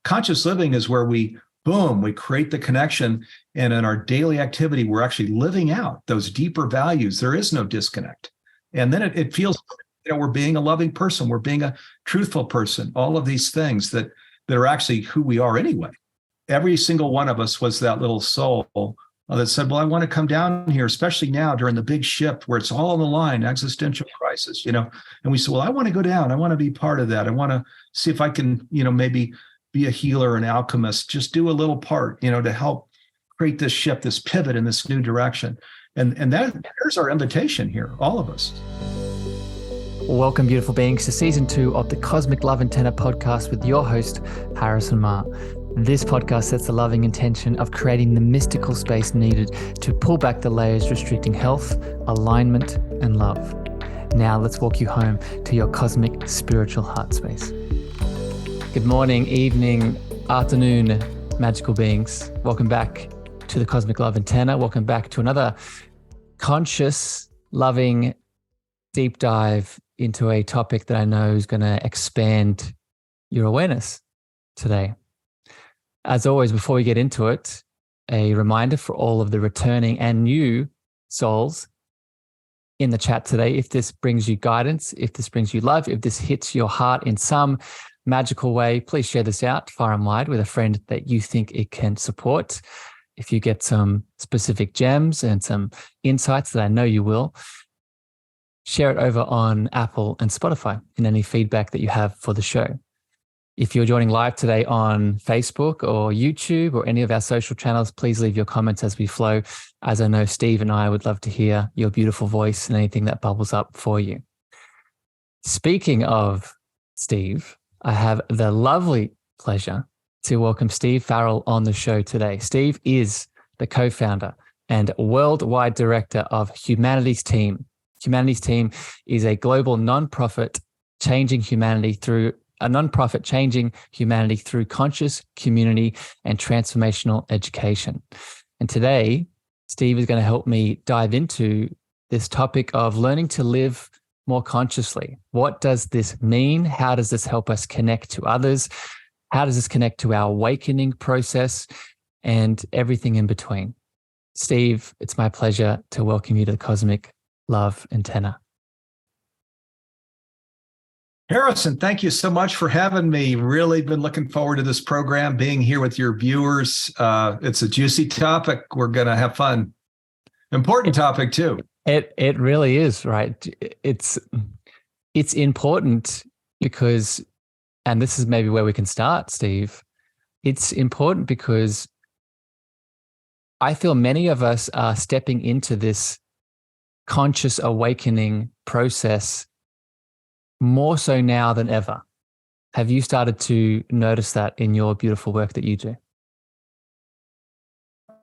conscious living is where we create the connection. And in our daily activity, we're actually living out those deeper values. There is no disconnect. And then it feels, we're being a loving person. We're being a truthful person. All of these things that are actually who we are anyway. Every single one of us was that little soul that said, well, I want to come down here, especially now during the big shift where it's all on the line, existential crisis, and we said, well, I want to go down. I want to be part of that. I want to see if I can, maybe be a healer, an alchemist, just do a little part, to help create this shift, this pivot in this new direction. And there's our invitation here, all of us. Welcome, beautiful beings, to season 2 of the Cosmic Love Antenna podcast with your host, Harrison Ma. This podcast sets the loving intention of creating the mystical space needed to pull back the layers restricting health, alignment, and love. Now let's walk you home to your cosmic spiritual heart space. Good morning, evening, afternoon, magical beings. Welcome back to the Cosmic Love Antenna. Welcome back to another conscious, loving, deep dive into a topic that I know is going to expand your awareness today. As always, before we get into it, a reminder for all of the returning and new souls in the chat today. If this brings you guidance, if this brings you love, if this hits your heart in some magical way, please share this out far and wide with a friend that you think it can support. If you get some specific gems and some insights that I know you will, share it over on Apple and Spotify in any feedback that you have for the show. If you're joining live today on Facebook or YouTube or any of our social channels, please leave your comments as we flow, as I know Steve and I would love to hear your beautiful voice and anything that bubbles up for you. Speaking of Steve, I have the lovely pleasure to welcome Steve Farrell on the show today. Steve is the co-founder and worldwide director of Humanity's Team. Humanity's Team is a global nonprofit changing humanity through conscious community and transformational education. And today, Steve is going to help me dive into this topic of learning to live more consciously. What does this mean? How does this help us connect to others? How does this connect to our awakening process and everything in between? Steve, it's my pleasure to welcome you to the Cosmic Love Antenna. Harrison, thank you so much for having me. Really been looking forward to this program, being here with your viewers. It's a juicy topic. We're going to have fun. Important topic too. It really is, right? It's important because, and this is maybe where we can start, Steve. It's important because I feel many of us are stepping into this conscious awakening process more so now than ever. Have you started to notice that in your beautiful work that you do?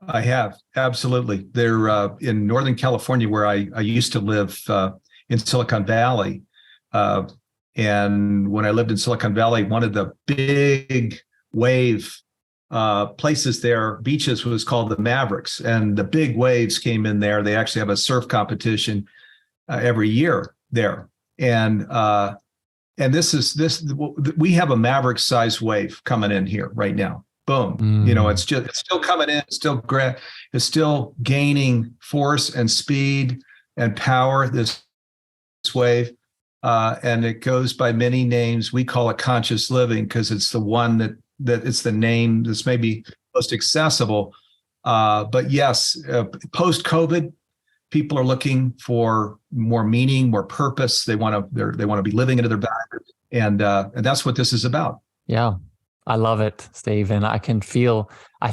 I have, absolutely. They're in Northern California, where I used to live in Silicon Valley. And when I lived in Silicon Valley, one of the big wave places there, beaches, was called the Mavericks. And the big waves came in there. They actually have a surf competition every year there. And we have a Maverick size wave coming in here right now. Boom. It's still coming in. It's still gaining force and speed and power, this wave. And it goes by many names. We call it conscious living because it's the one that it's the name that's maybe most accessible. But yes, post-COVID, people are looking for more meaning, more purpose. They want to be living into their values, and that's what this is about. Yeah, I love it, Steve, and I feel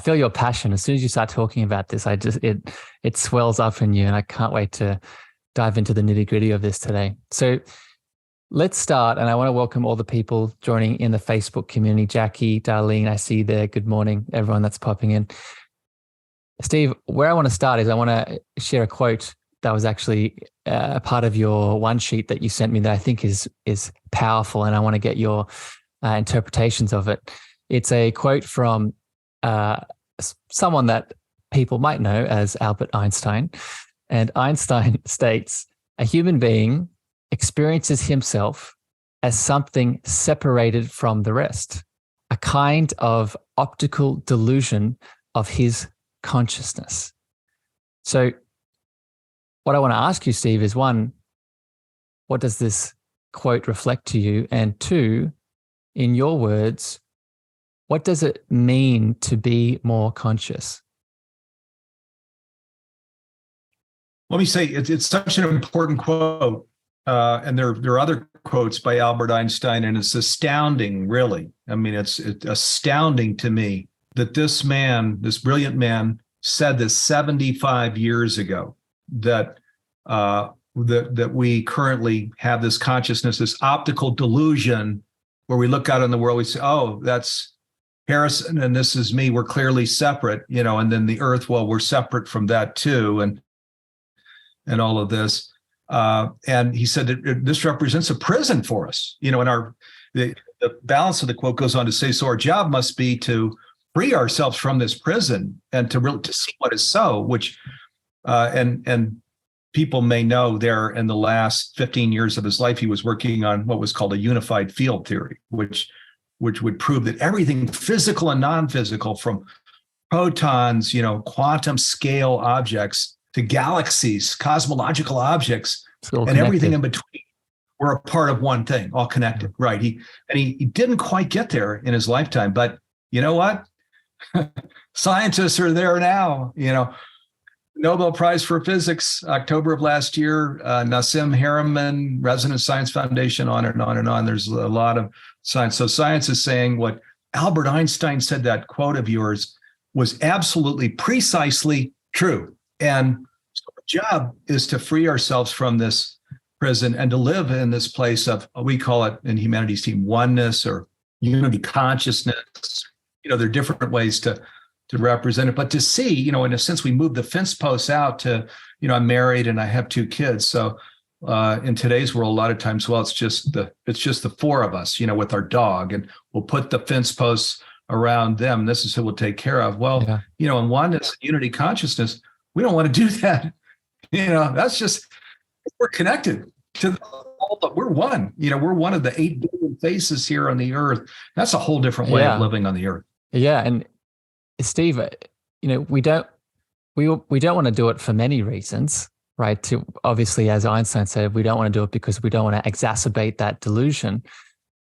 your passion as soon as you start talking about this. It swells up in you, and I can't wait to dive into the nitty-gritty of this today. So let's start, and I want to welcome all the people joining in the Facebook community. Jackie, Darlene, I see you there. Good morning, everyone that's popping in. Steve, where I want to start is I want to share a quote that was actually a part of your one sheet that you sent me that I think is powerful, and I want to get your interpretations of it. It's a quote from someone that people might know as Albert Einstein. And Einstein states, "A human being experiences himself as something separated from the rest, a kind of optical delusion of his consciousness. So what I want to ask you, Steve, is one, what does this quote reflect to you? And two, in your words, what does it mean to be more conscious? Let me say, it's such an important quote. And there are other quotes by Albert Einstein, and it's astounding, really. I mean, it's astounding to me that this man, this brilliant man, said this 75 years ago, that that we currently have this consciousness, this optical delusion, where we look out in the world, we say, oh, that's Harrison, and this is me. We're clearly separate, and then the earth, well, we're separate from that too, and all of this. And he said that this represents a prison for us, and the balance of the quote goes on to say, so our job must be to free ourselves from this prison and to see what is so, which, and people may know there in the last 15 years of his life, he was working on what was called a unified field theory, which would prove that everything physical and non-physical, from protons, quantum scale objects, to galaxies, cosmological objects, and everything in between, were a part of one thing, all connected, right? He didn't quite get there in his lifetime, but you know what? Scientists are there now. Nobel Prize for Physics, October of last year, Nassim Haramein, Resonance Science Foundation, on and on and on. There's a lot of science. So science is saying what Albert Einstein said, that quote of yours, was absolutely precisely true. And so our job is to free ourselves from this prison and to live in this place of, we call it in humanities team, oneness or unity consciousness. There are different ways to represent it, but to see, in a sense, we move the fence posts out to, I'm married and I have 2 kids. So in today's world, a lot of times, well, it's just the 4 of us, with our dog, and we'll put the fence posts around them. This is who we'll take care of. Well, in oneness, unity consciousness, we don't want to do that. That's just, we're connected to all, but we're one. We're one of the 8 billion faces here on the earth. That's a whole different way of living on the earth. Yeah, and Steve, we don't want to do it for many reasons, right? Obviously, as Einstein said, we don't want to do it because we don't want to exacerbate that delusion.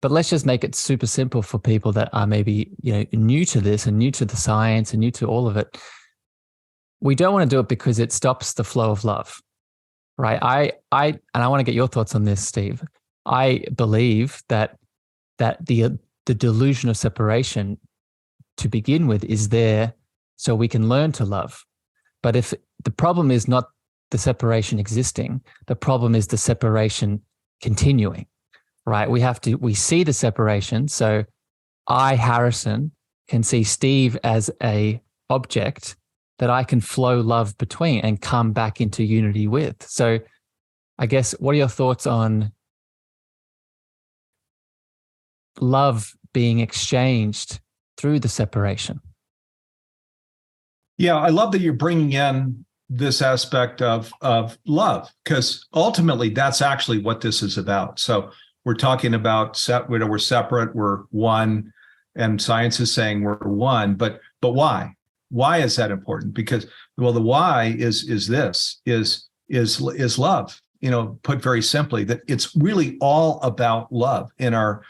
But let's just make it super simple for people that are maybe new to this and new to the science and new to all of it. We don't want to do it because it stops the flow of love, right? I want to get your thoughts on this, Steve. I believe that the delusion of separation, to begin with, is there so we can learn to love. But if the problem is not the separation existing, the problem is the separation continuing, right? We see the separation. So I, Harrison, can see Steve as a object that I can flow love between and come back into unity with. So I guess, what are your thoughts on love being exchanged through the separation? Yeah, I love that you're bringing in this aspect of love, because ultimately that's actually what this is about. So we're talking about we're separate, we're one, and science is saying we're one. But why? Why is that important? Because, well, the why is love. Put very simply, that it's really all about love in our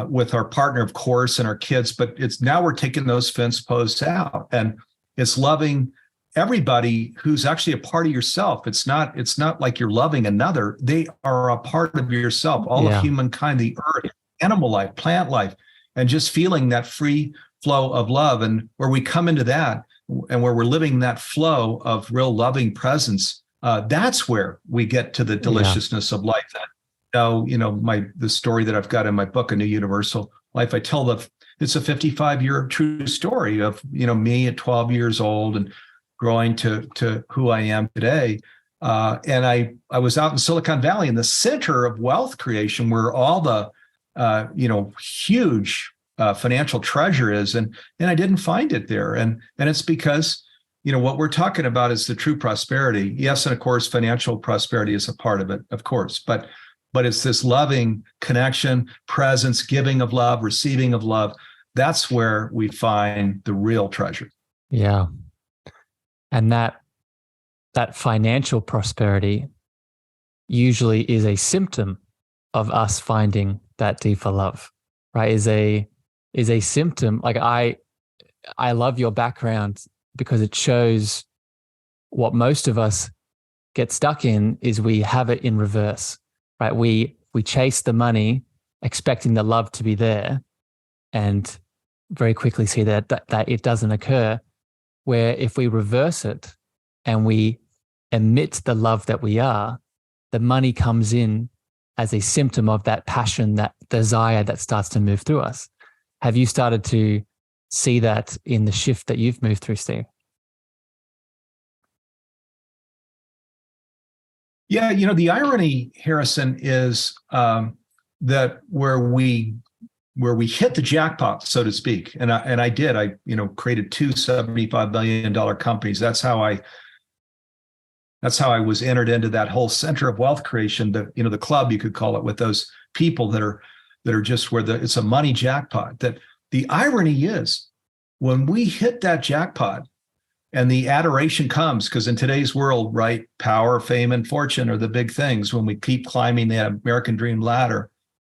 with our partner, of course, and our kids, but it's now we're taking those fence posts out, and it's loving everybody who's actually a part of yourself. It's not like you're loving another. They are a part of yourself, all of humankind, the earth, animal life, plant life, and just feeling that free flow of love. And where we come into that, and where we're living that flow of real loving presence, that's where we get to the deliciousness of life. The story that I've got in my book, A New Universal Life, I tell it's a 55-year true story of, me at 12 years old and growing to who I am today. And I was out in Silicon Valley, in the center of wealth creation, where all the, huge financial treasure is. And I didn't find it there. And it's because, what we're talking about is the true prosperity. Yes. And of course, financial prosperity is a part of it, of course, but it's this loving connection, presence, giving of love, receiving of love. that's where we find the real treasure. Yeah. And that financial prosperity usually is a symptom of us finding that deeper love, right? Is a symptom. Like I love your background because it shows what most of us get stuck in is we have it in reverse, right? We chase the money expecting the love to be there and very quickly see that it doesn't occur. Where if we reverse it and we emit the love that we are, the money comes in as a symptom of that passion, that desire that starts to move through us. Have you started to see that in the shift that you've moved through, Steve? Yeah, the irony, Harrison, is that where we hit the jackpot, so to speak, and I created two $75 million companies. That's how I was entered into that whole center of wealth creation, the club, you could call it, with those people that are just where it's a money jackpot. That the irony is when we hit that jackpot and the adoration comes, because in today's world, right, power, fame, and fortune are the big things. When we keep climbing the American dream ladder,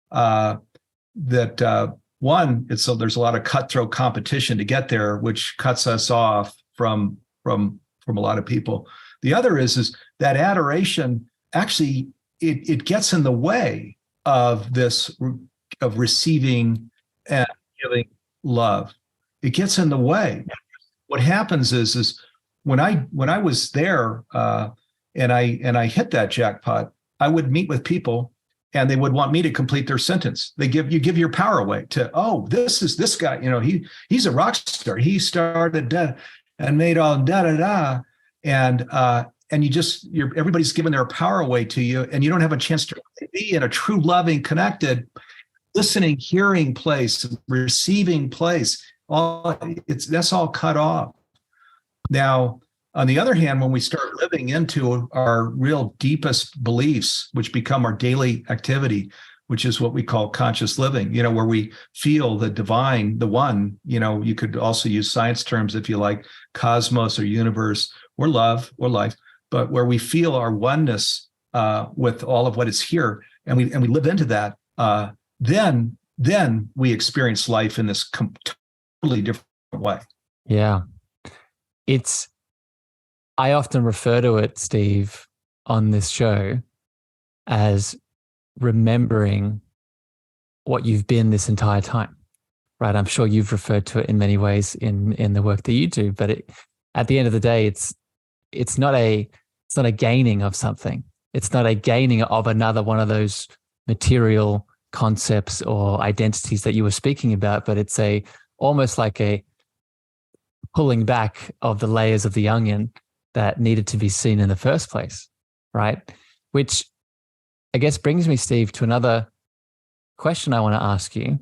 there's a lot of cutthroat competition to get there, which cuts us off from a lot of people. The other is that adoration actually it gets in the way of receiving and giving love. It gets in the way. What happens is when I was there and I hit that jackpot, I would meet with people and they would want me to complete their sentence. You give your power away to, this guy, he's a rock star. He started and made all da da da, and everybody's giving their power away to you, and you don't have a chance to be in a true loving, connected, listening, hearing place, receiving place. That's all cut off. Now, on the other hand, when we start living into our real deepest beliefs, which become our daily activity, which is what we call conscious living, where we feel the divine, the one, you could also use science terms if you like, cosmos or universe or love or life, but where we feel our oneness with all of what is here, and we live into that, then we experience life in this totally different way. Yeah. I often refer to it, Steve, on this show as remembering what you've been this entire time, right? I'm sure you've referred to it in many ways in the work that you do, but at the end of the day, it's not a gaining of something. It's not a gaining of another one of those material concepts or identities that you were speaking about, but it's almost like a pulling back of the layers of the onion that needed to be seen in the first place, right? Which I guess brings me, Steve, to another question I want to ask you.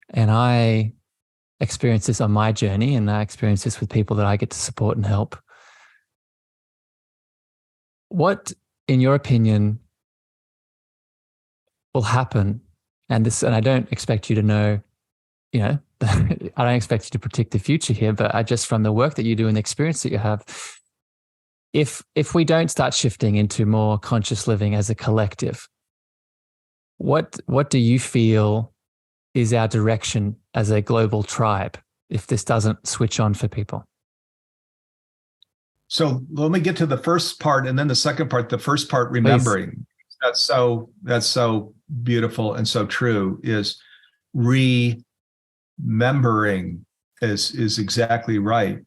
And I experienced this on my journey, and I experience this with people that I get to support and help. What, in your opinion, will happen? And I don't expect you to know, I don't expect you to predict the future here, but just from the work that you do and the experience that you have, if we don't start shifting into more conscious living as a collective, what do you feel is our direction as a global tribe if this doesn't switch on for people? So let me get to the first part and then the second part. The first part, remembering. Please. That's so beautiful and so true, is remembering is exactly right,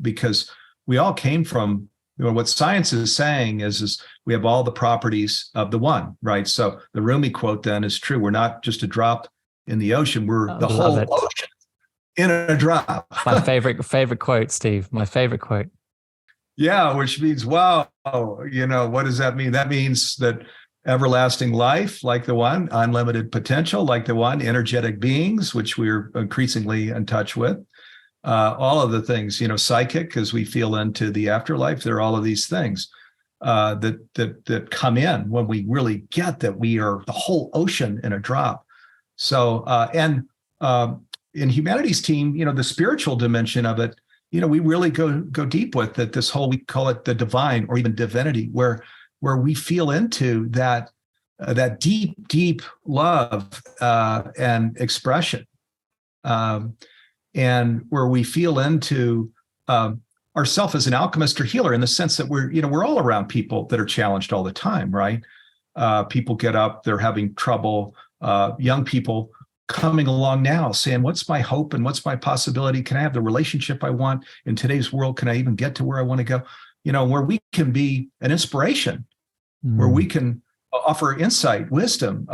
because we all came from, what science is saying is we have all the properties of the one, right? So the Rumi quote then is true. We're not just a drop in the ocean. We're the whole ocean in a drop. My favorite quote, Steve. My favorite quote. Yeah, which means, wow, what does that mean? That means that everlasting life, like the one, unlimited potential, like the one, energetic beings, which we're increasingly in touch with, all of the things, psychic, as we feel into the afterlife. There are all of these things that come in when we really get that we are the whole ocean in a drop. So, in humanities team, the spiritual dimension of it, we really go deep with that. This whole, we call it the divine or even divinity, where we feel into that deep love and expression, and where we feel into ourself as an alchemist or healer, in the sense that we're all around people that are challenged all the time, right? People get up, they're having trouble. Young people coming along now saying, what's my hope and what's my possibility? Can I have the relationship I want in today's world? Can I even get to where I want to go? Where we can be an inspiration, where we can offer insight, wisdom,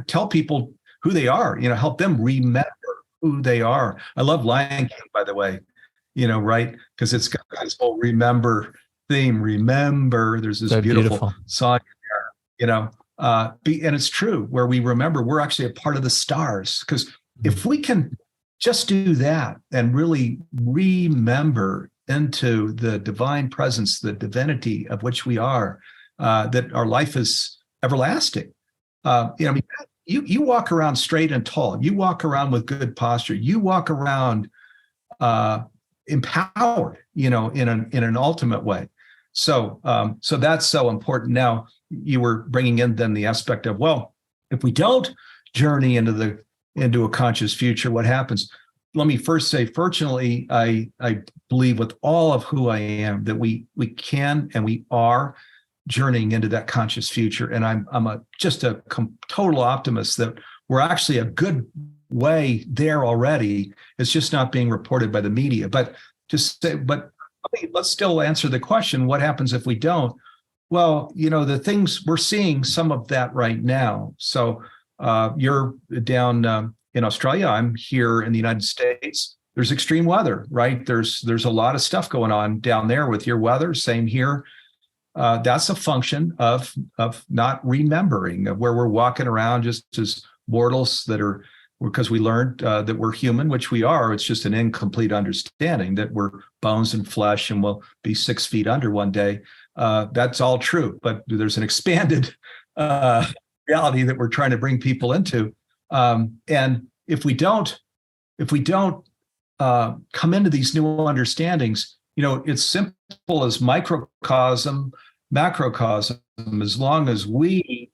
tell people who they are, help them remember who they are. I love Lion King, by the way, right? Because it's got this whole remember theme. Remember, there's this so beautiful song in there, and it's true, where we remember we're actually a part of the stars. Because if we can just do that and really remember into the divine presence, the divinity of which we are, that our life is everlasting. You walk around straight and tall. You walk around with good posture. You walk around empowered, in an ultimate way. So that's so important. Now, you were bringing in then the aspect of, well, if we don't journey into a conscious future, what happens? Let me first say, fortunately, I believe with all of who I am that we can and we are journeying into that conscious future. And I'm just a total optimist that we're actually a good way there already. It's just not being reported by the media. But let's still answer the question: what happens if we don't? Well, the things we're seeing some of that right now. So you're down in Australia. I'm here in the United States. There's extreme weather, right? There's a lot of stuff going on down there with your weather. Same here. That's a function of not remembering, of where we're walking around just as mortals because we learned that we're human, which we are. It's just an incomplete understanding that we're bones and flesh and we'll be 6 feet under one day. That's all true, but there's an expanded reality that we're trying to bring people into. And if we don't come into these new understandings, it's simple as microcosm, macrocosm. As long as we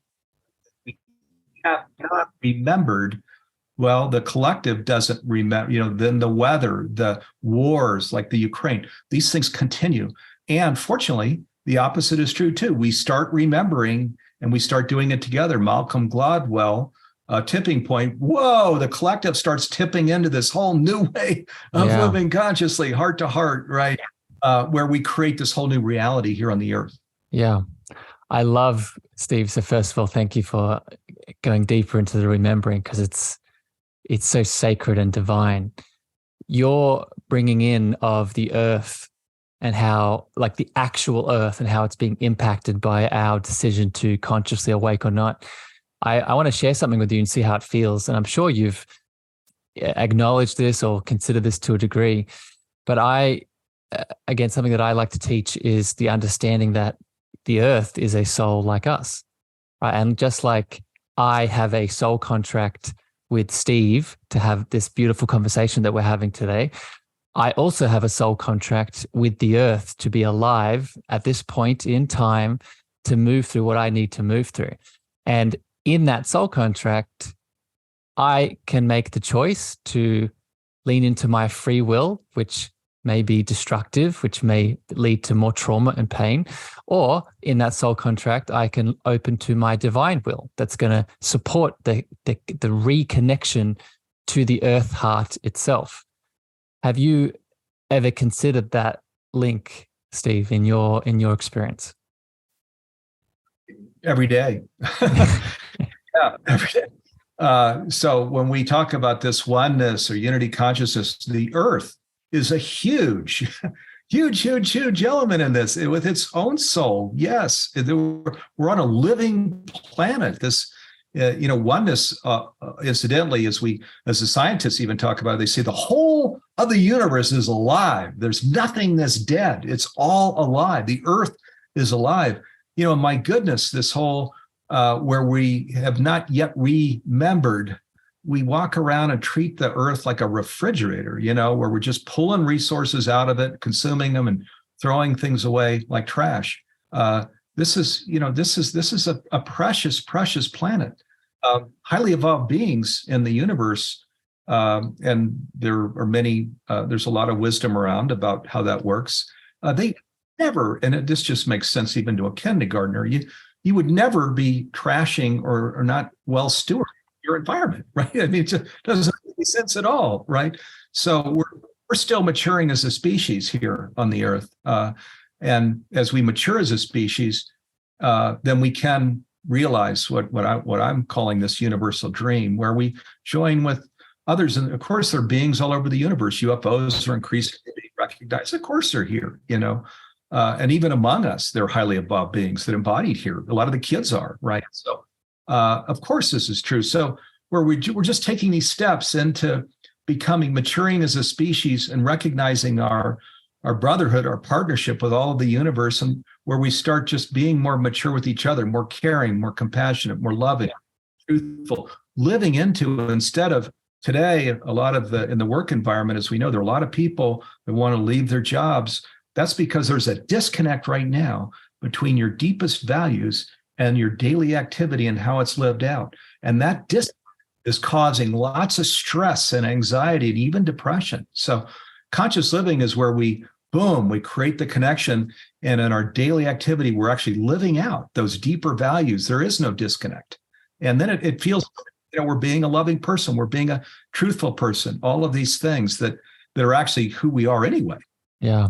have not remembered, well, the collective doesn't remember, then the weather, the wars like the Ukraine, these things continue. And fortunately, the opposite is true too. We start remembering and we start doing it together. Malcolm Gladwell, tipping point. Whoa, the collective starts tipping into this whole new way of living consciously, heart to heart, right? Where we create this whole new reality here on the earth. Yeah. I love, Steve. So first of all, thank you for going deeper into the remembering, because it's so sacred and divine. Your bringing in of the earth and how, like the actual earth and how it's being impacted by our decision to consciously awake or not. I want to share something with you and see how it feels. And I'm sure you've acknowledged this or considered this to a degree. But again, something that I like to teach is the understanding that the earth is a soul like us, right? And just like I have a soul contract with Steve to have this beautiful conversation that we're having today, I also have a soul contract with the earth to be alive at this point in time to move through what I need to move through. And in that soul contract, I can make the choice to lean into my free will, which may be destructive, which may lead to more trauma and pain. Or in that soul contract, I can open to my divine will that's going to support the reconnection to the earth heart itself. Have you ever considered that link, Steve, in your experience? Every day. Yeah, every day. So when we talk about this oneness or unity consciousness, the earth is a huge element in this, with its own soul. Yes, we're on a living planet. This, oneness, incidentally, as the scientists even talk about it, they say the whole of the universe is alive. There's nothing that's dead. It's all alive. The earth is alive. My goodness, this whole, where we have not yet remembered we walk around and treat the earth like a refrigerator, where we're just pulling resources out of it, consuming them, and throwing things away like trash. This is a precious, precious planet. Highly evolved beings in the universe, and there are many. There's a lot of wisdom around about how that works. They never, and this just makes sense even to a kindergartner. You would never be trashing or not well stewarding your environment, right? I mean, it just doesn't make any sense at all, right? So we're still maturing as a species here on the earth, and as we mature as a species, then we can realize what I'm calling this universal dream, where we join with others. And of course, there are beings all over the universe. UFOs are increasingly being recognized. Of course, they're here, and even among us, they're highly evolved beings that embodied here. A lot of the kids are, right? So, of course, this is true. So we're just taking these steps into maturing as a species and recognizing our brotherhood, our partnership with all of the universe, and where we start just being more mature with each other, more caring, more compassionate, more loving, truthful, living into it instead of today. A lot of in the work environment, as we know, there are a lot of people that want to leave their jobs. That's because there's a disconnect right now between your deepest values and your daily activity and how it's lived out. And that disconnect is causing lots of stress and anxiety and even depression. So conscious living is where we create the connection. And in our daily activity, we're actually living out those deeper values. There is no disconnect. And then it feels, we're being a loving person. We're being a truthful person. All of these things that are actually who we are anyway. Yeah.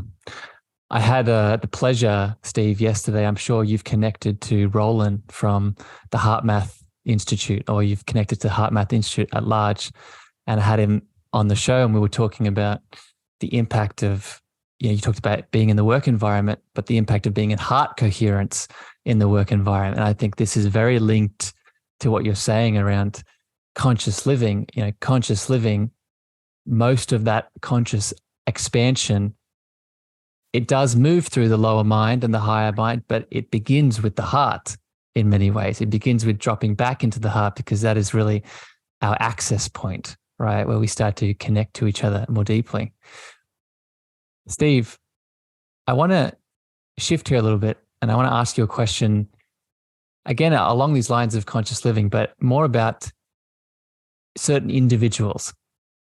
I had the pleasure, Steve, yesterday. I'm sure you've connected to Roland from the HeartMath Institute, or you've connected to HeartMath Institute at large. And I had him on the show, and we were talking about the impact of, you talked about being in the work environment, but the impact of being in heart coherence in the work environment. And I think this is very linked to what you're saying around conscious living. Conscious living, most of that conscious expansion, it does move through the lower mind and the higher mind, but it begins with the heart in many ways. It begins with dropping back into the heart, because that is really our access point, right? Where we start to connect to each other more deeply. Steve, I want to shift here a little bit, and I want to ask you a question, again, along these lines of conscious living, but more about certain individuals.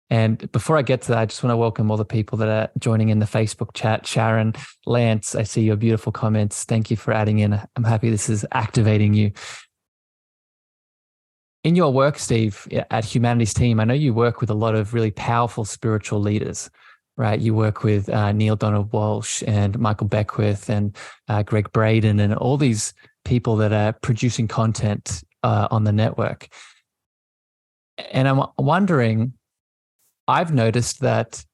And before I get to that, I just want to welcome all the people that are joining in the Facebook chat. Sharon, Lance, I see your beautiful comments. Thank you for adding in. I'm happy this is activating you. In your work, Steve, at Humanity's Team, I know you work with a lot of really powerful spiritual leaders, right? You work with Neil Donald Walsh and Michael Beckwith and Greg Braden and all these people that are producing content on the network. And I'm wondering, I've noticed that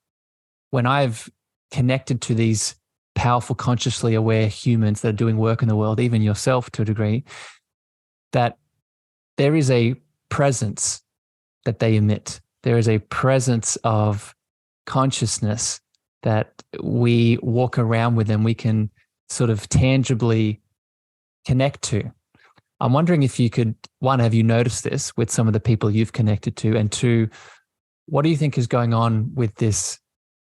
when I've connected to these powerful, consciously aware humans that are doing work in the world, even yourself to a degree, that there is a presence that they emit. There is a presence of consciousness that we walk around with and we can sort of tangibly connect to. I'm wondering if you could, one, have you noticed this with some of the people you've connected to? And two, what do you think is going on with this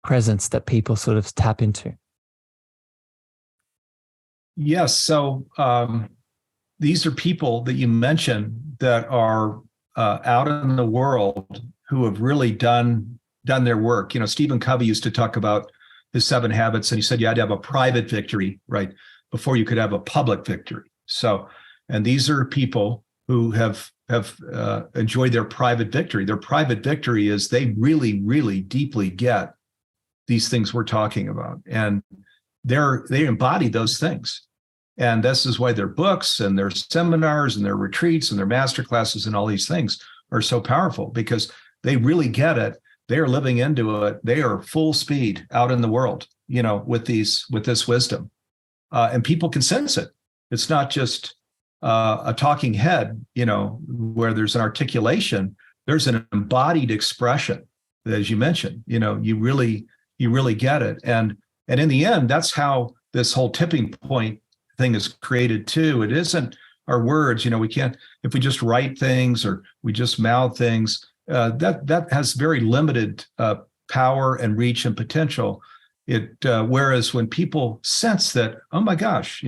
presence that people sort of tap into? Yes. So these are people that you mentioned that are out in the world who have really done their work. Stephen Covey used to talk about his 7 habits, and he said you had to have a private victory, right, before you could have a public victory. So, and these are people who have enjoyed their private victory. Their private victory is they really, really deeply get these things we're talking about, and they embody those things. And this is why their books and their seminars and their retreats and their master classes and all these things are so powerful, because they really get it. They are living into it. They are full speed out in the world, with this wisdom, and people can sense it. It's not just a talking head, where there's an articulation. There's an embodied expression, as you mentioned. You really get it, and in the end, that's how this whole tipping point thing is created too. It isn't our words. We can't, if we just write things or we just mouth things, that has very limited power and reach and potential. Whereas when people sense that, oh my gosh,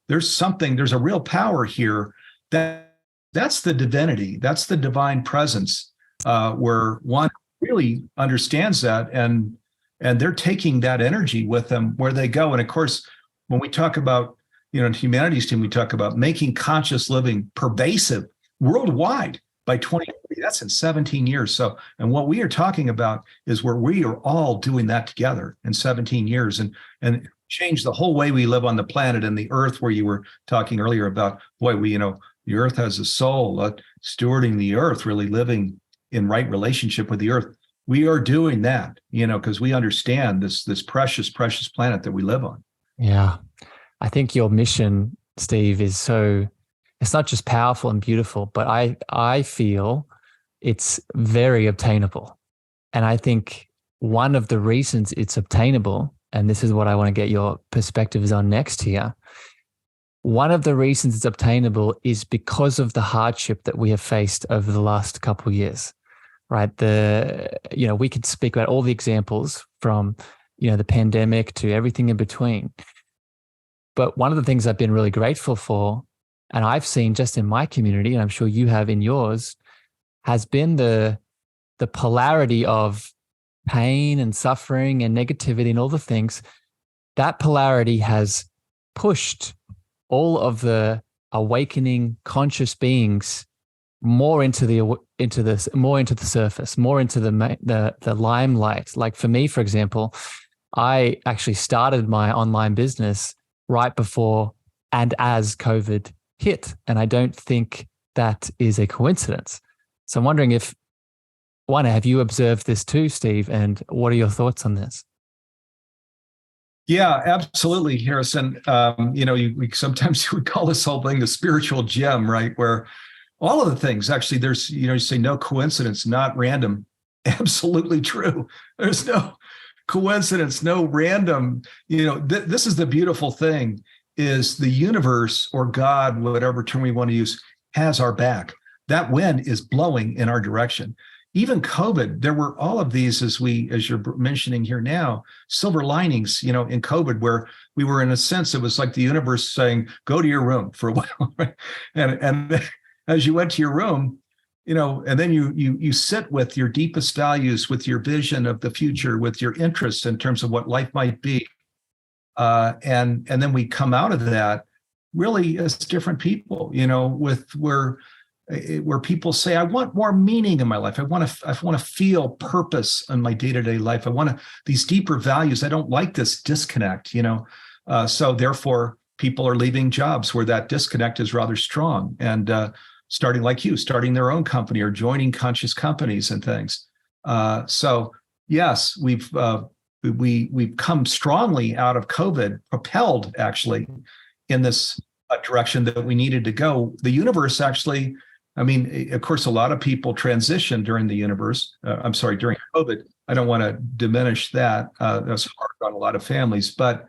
there's a real power here, that's the divinity, that's the divine presence, where one really understands that, and they're taking that energy with them where they go. And of course, when we talk about, in humanities team, we talk about making conscious living pervasive worldwide by 2030. That's in 17 years. So, and what we are talking about is where we are all doing that together in 17 years, and change the whole way we live on the planet and the earth, where you were talking earlier about, boy, the earth has a soul, stewarding the earth, really living in right relationship with the earth. We are doing that, because we understand this precious, precious planet that we live on. Yeah. I think your mission, Steve, it's not just powerful and beautiful, but I feel it's very obtainable. And I think one of the reasons it's obtainable, and this is what I want to get your perspectives on next here, one of the reasons it's obtainable is because of the hardship that we have faced over the last couple of years, right? We could speak about all the examples from, the pandemic to everything in between. But one of the things I've been really grateful for, and I've seen just in my community, and I'm sure you have in yours, has been the polarity of pain and suffering and negativity and all the things. That polarity has pushed all of the awakening conscious beings more into the surface, more into the limelight. Like for me, for example, I actually started my online business right before and as COVID hit. And I don't think that is a coincidence. So I'm wondering have you observed this too, Steve? And what are your thoughts on this? Yeah, absolutely, Harrison. Sometimes we call this whole thing the spiritual gem, right? Where all of the things, actually, there's, you say no coincidence, not random. Absolutely true. There's no coincidence, no random. This is the beautiful thing, is the universe or God, whatever term we want to use, has our back. That wind is blowing in our direction. Even COVID, there were all of these, as you're mentioning here now, silver linings, in COVID, where we were, in a sense, it was like the universe saying, go to your room for a while. Right? And as you went to your room, and then you sit with your deepest values, with your vision of the future, with your interests in terms of what life might be. And then we come out of that really as different people, where people say, I want more meaning in my life. I want to feel purpose in my day-to-day life. I want these deeper values. I don't like this disconnect, so therefore people are leaving jobs where that disconnect is rather strong, and starting their own company or joining conscious companies and things. So yes, we've come strongly out of COVID, propelled actually in this direction that we needed to go. The universe actually, of course, a lot of people transitioned during during COVID. I don't want to diminish that. That's hard on a lot of families, but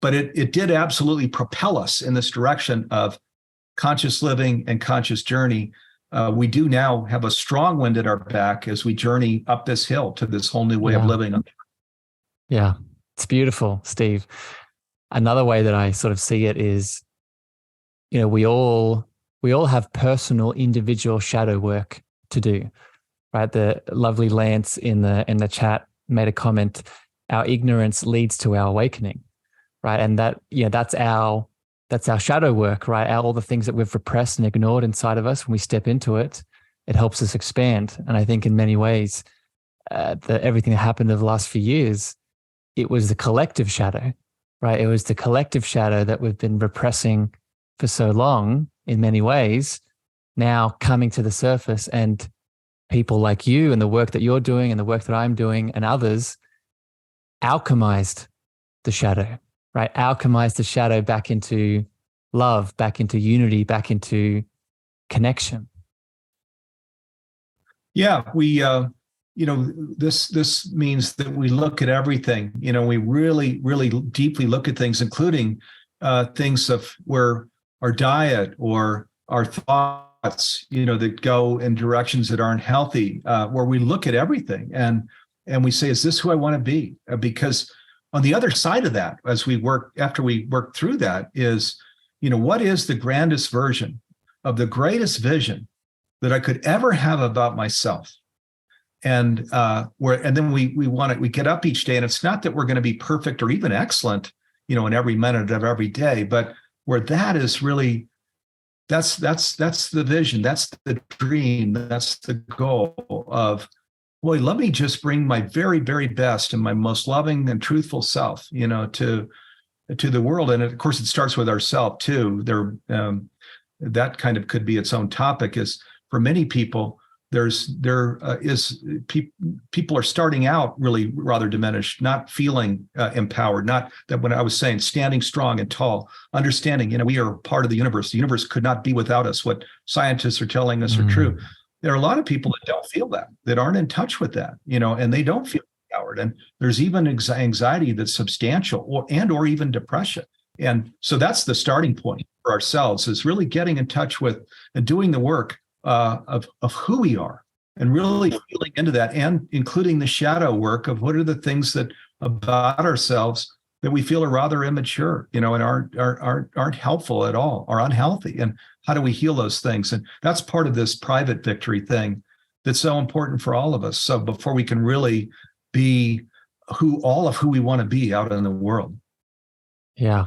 it did absolutely propel us in this direction of conscious living and conscious journey. We do now have a strong wind at our back as we journey up this hill to this whole new way of living. Yeah, it's beautiful, Steve. Another way that I sort of see it is, we all have personal, individual shadow work to do, right? The lovely Lance in the chat made a comment: our ignorance leads to our awakening, right? And that's our shadow work, right? All the things that we've repressed and ignored inside of us, when we step into it, it helps us expand. And I think in many ways, everything that happened over the last few years, it was the collective shadow, right? It was the collective shadow that we've been repressing for so long, in many ways, now coming to the surface, and people like you and the work that you're doing and the work that I'm doing and others alchemized the shadow, right? Alchemized the shadow back into love, back into unity, back into connection. Yeah, this means that we look at everything. We really, really deeply look at things, including things of where our diet or our thought thoughts, that go in directions that aren't healthy, where we look at everything and we say, is this who I want to be? Because on the other side of that, after we work through that is, what is the grandest version of the greatest vision that I could ever have about myself? And then we get up each day, and it's not that we're going to be perfect or even excellent, in every minute of every day, but where that is really, that's the vision, that's the dream, that's the goal of, boy, let me just bring my very, very best and my most loving and truthful self, to the world. And of course, it starts with ourselves too. That kind of could be its own topic. Is for many people, people are starting out really rather diminished, not feeling empowered, not that when I was saying standing strong and tall, understanding, we are part of the universe. The universe could not be without us. What scientists are telling us are true. There are a lot of people that don't feel that aren't in touch with that, and they don't feel empowered. And there's even anxiety that's substantial or even depression. And so that's the starting point for ourselves, is really getting in touch with and doing the work of who we are, and really feeling into that, and including the shadow work of what are the things that about ourselves that we feel are rather immature, and aren't helpful at all, or unhealthy, and how do we heal those things? And that's part of this private victory thing that's so important for all of us. So before we can really be all of who we want to be out in the world. Yeah.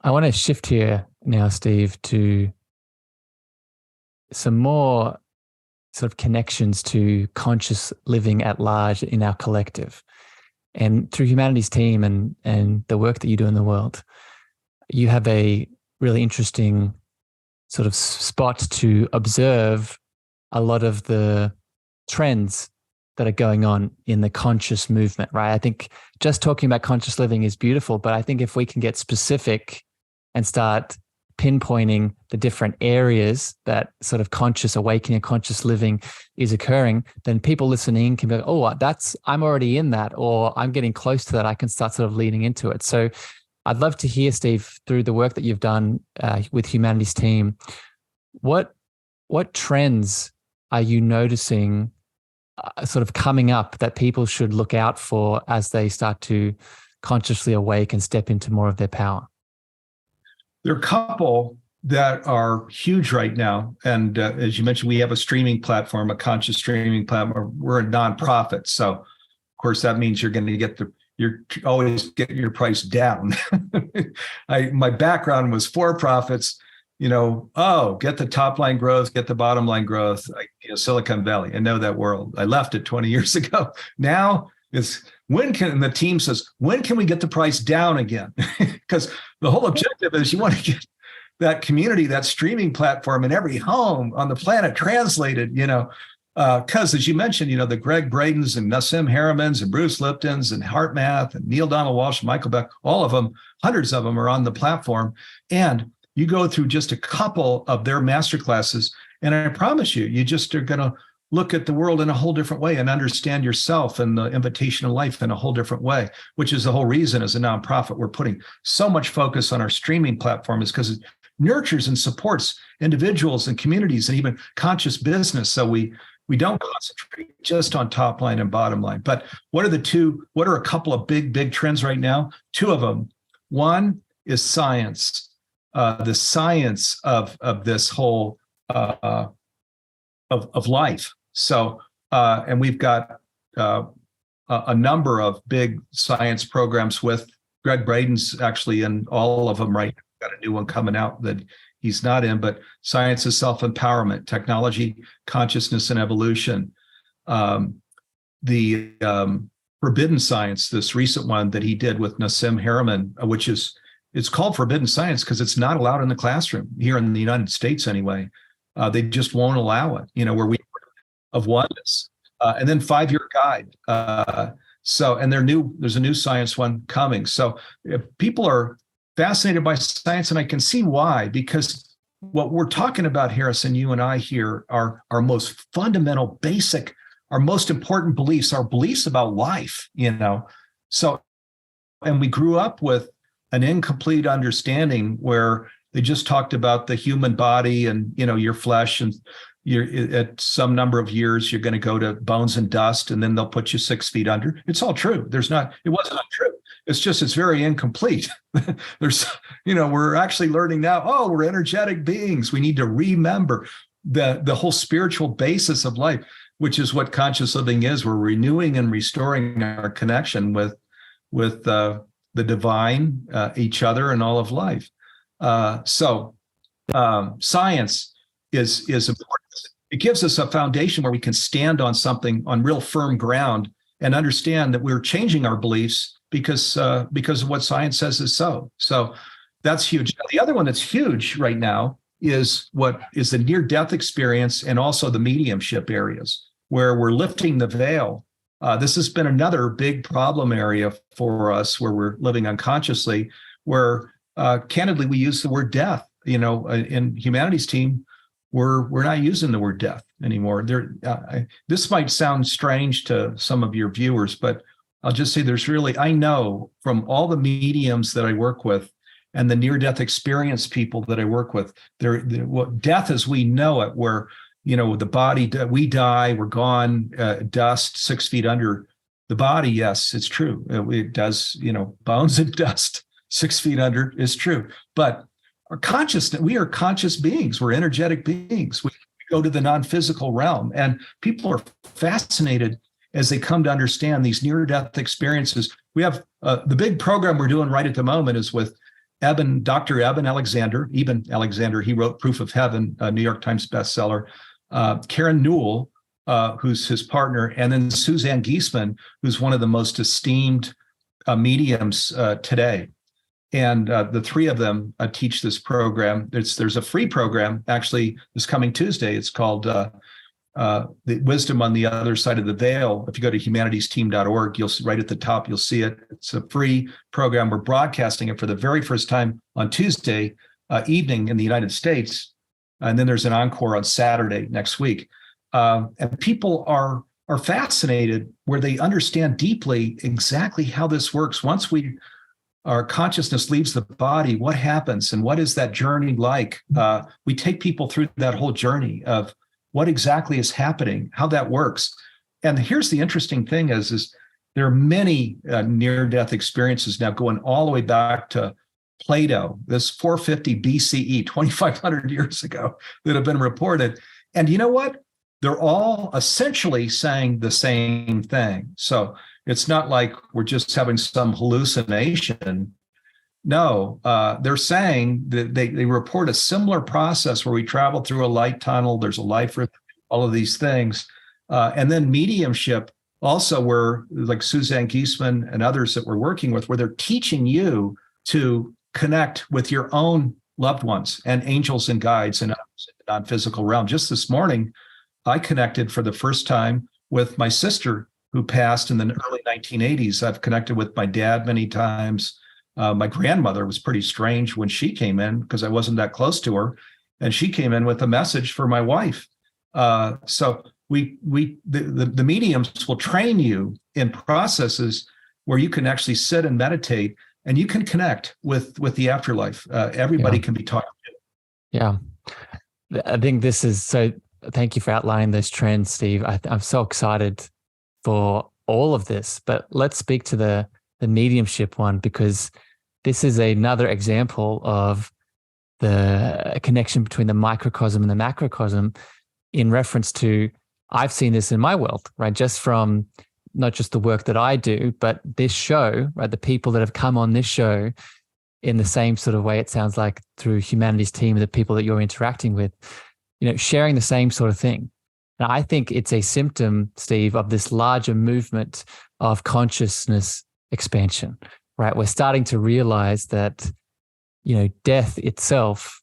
I want to shift here now, Steve, to some more sort of connections to conscious living at large in our collective. And through Humanity's team and the work that you do in the world, you have a really interesting sort of spot to observe a lot of the trends that are going on in the conscious movement, right? I think just talking about conscious living is beautiful, but I think if we can get specific and start pinpointing the different areas that sort of conscious awakening and conscious living is occurring, then people listening can be like, oh, I'm already in that, or I'm getting close to that. I can start sort of leading into it. So I'd love to hear, Steve, through the work that you've done with Humanity's team, what trends are you noticing sort of coming up that people should look out for as they start to consciously awake and step into more of their power? There are a couple that are huge right now. And as you mentioned, we have a streaming platform, a conscious streaming platform. We're a nonprofit. So, of course, that means you're going to always get your price down. My background was for-profits, get the top line growth, get the bottom line growth, Silicon Valley. I know that world. I left it 20 years ago. Now it's and the team says, when can we get the price down again? Because the whole objective is you want to get that community, that streaming platform in every home on the planet translated, because as you mentioned, the Greg Bradens and Nassim Harrimans and Bruce Liptons and HeartMath and Neil Donald Walsh and Michael Beck, all of them, hundreds of them are on the platform. And you go through just a couple of their masterclasses, and I promise you just are going to look at the world in a whole different way and understand yourself and the invitation of life in a whole different way, which is the whole reason as a nonprofit we're putting so much focus on our streaming platform, is because it nurtures and supports individuals and communities and even conscious business. So we don't concentrate just on top line and bottom line. But what are a couple of big trends right now? Two of them. One is science, the science of this whole of life. So, and we've got a number of big science programs with Greg Braden's actually in all of them, right? Got a new one coming out that he's not in, but science is self-empowerment, technology, consciousness, and evolution. The forbidden science, this recent one that he did with Nassim Harriman, it's called forbidden science because it's not allowed in the classroom here in the United States anyway. They just won't allow it, where we of oneness, and then 5-year guide. And there's a new science one coming. So if people are fascinated by science, and I can see why, because what we're talking about, Harrison, you and I here, are our most fundamental, basic, our most important beliefs, our beliefs about life, So, and we grew up with an incomplete understanding where They just talked about the human body and, your flesh, and you're at some number of years, you're going to go to bones and dust, and then they'll put you 6 feet under. It's all true. It wasn't untrue. It's very incomplete. We're actually learning now, we're energetic beings. We need to remember the whole spiritual basis of life, which is what conscious living is. We're renewing and restoring our connection with the divine, each other, and all of life. Science is important. It gives us a foundation where we can stand on something on real firm ground and understand that we're changing our beliefs because of what science says is so. So that's huge. The other one that's huge right now is what is the near-death experience, and also the mediumship areas where we're lifting the veil. This has been another big problem area for us, where we're living unconsciously, where candidly we use the word death. In humanities team, we're not using the word death anymore. This might sound strange to some of your viewers, but I'll just say I know from all the mediums that I work with and the near-death experience people that I work with, death as we know it, where the body, we die, we're gone, dust 6 feet under the body. Yes, it's true. It does, bones and dust 6 feet under is true. But our consciousness, we are conscious beings. We're energetic beings. We go to the non-physical realm, and people are fascinated as they come to understand these near-death experiences. We have the big program we're doing right at the moment is with Dr. Eben Alexander. He wrote Proof of Heaven, a New York Times bestseller. Karen Newell, who's his partner, and then Suzanne Giesman, who's one of the most esteemed mediums today. And the three of them teach this program. There's a free program, actually, this coming Tuesday. It's called The Wisdom on the Other Side of the Veil. If you go to humanitiesteam.org, you'll see right at the top, you'll see it. It's a free program. We're broadcasting it for the very first time on Tuesday evening in the United States. And then there's an encore on Saturday next week. And people are fascinated, where they understand deeply exactly how this works. Once our consciousness leaves the body, what happens, and what is that journey like? We take people through that whole journey of what exactly is happening, how that works. And here's the interesting thing is there are many near-death experiences now, going all the way back to Plato, this 450 BCE, 2,500 years ago, that have been reported. And you know what? They're all essentially saying the same thing. So it's not like we're just having some hallucination. No, they're saying that they report a similar process where we travel through a light tunnel. There's a life rhythm, all of these things. And then mediumship also, where like Suzanne Giesman and others that we're working with, where they're teaching you to connect with your own loved ones and angels and guides and others in the non-physical realm. Just this morning, I connected for the first time with my sister who passed in the early 1980s. I've connected with my dad many times. My grandmother was pretty strange when she came in, because I wasn't that close to her, and she came in with a message for my wife. So the mediums will train you in processes where you can actually sit and meditate, and you can connect with the afterlife. Everybody can be taught. Yeah, I think this is so. Thank you for outlining those trends, Steve. I'm so excited for all of this, but let's speak to the mediumship one, because this is another example of the connection between the microcosm and the macrocosm, in reference to, I've seen this in my world, right? Just from not just the work that I do, but this show, right? The people that have come on this show in the same sort of way, it sounds like, through Humanities Team, the people that you're interacting with, sharing the same sort of thing. And I think it's a symptom, Steve, of this larger movement of consciousness expansion, right? We're starting to realize that, death itself,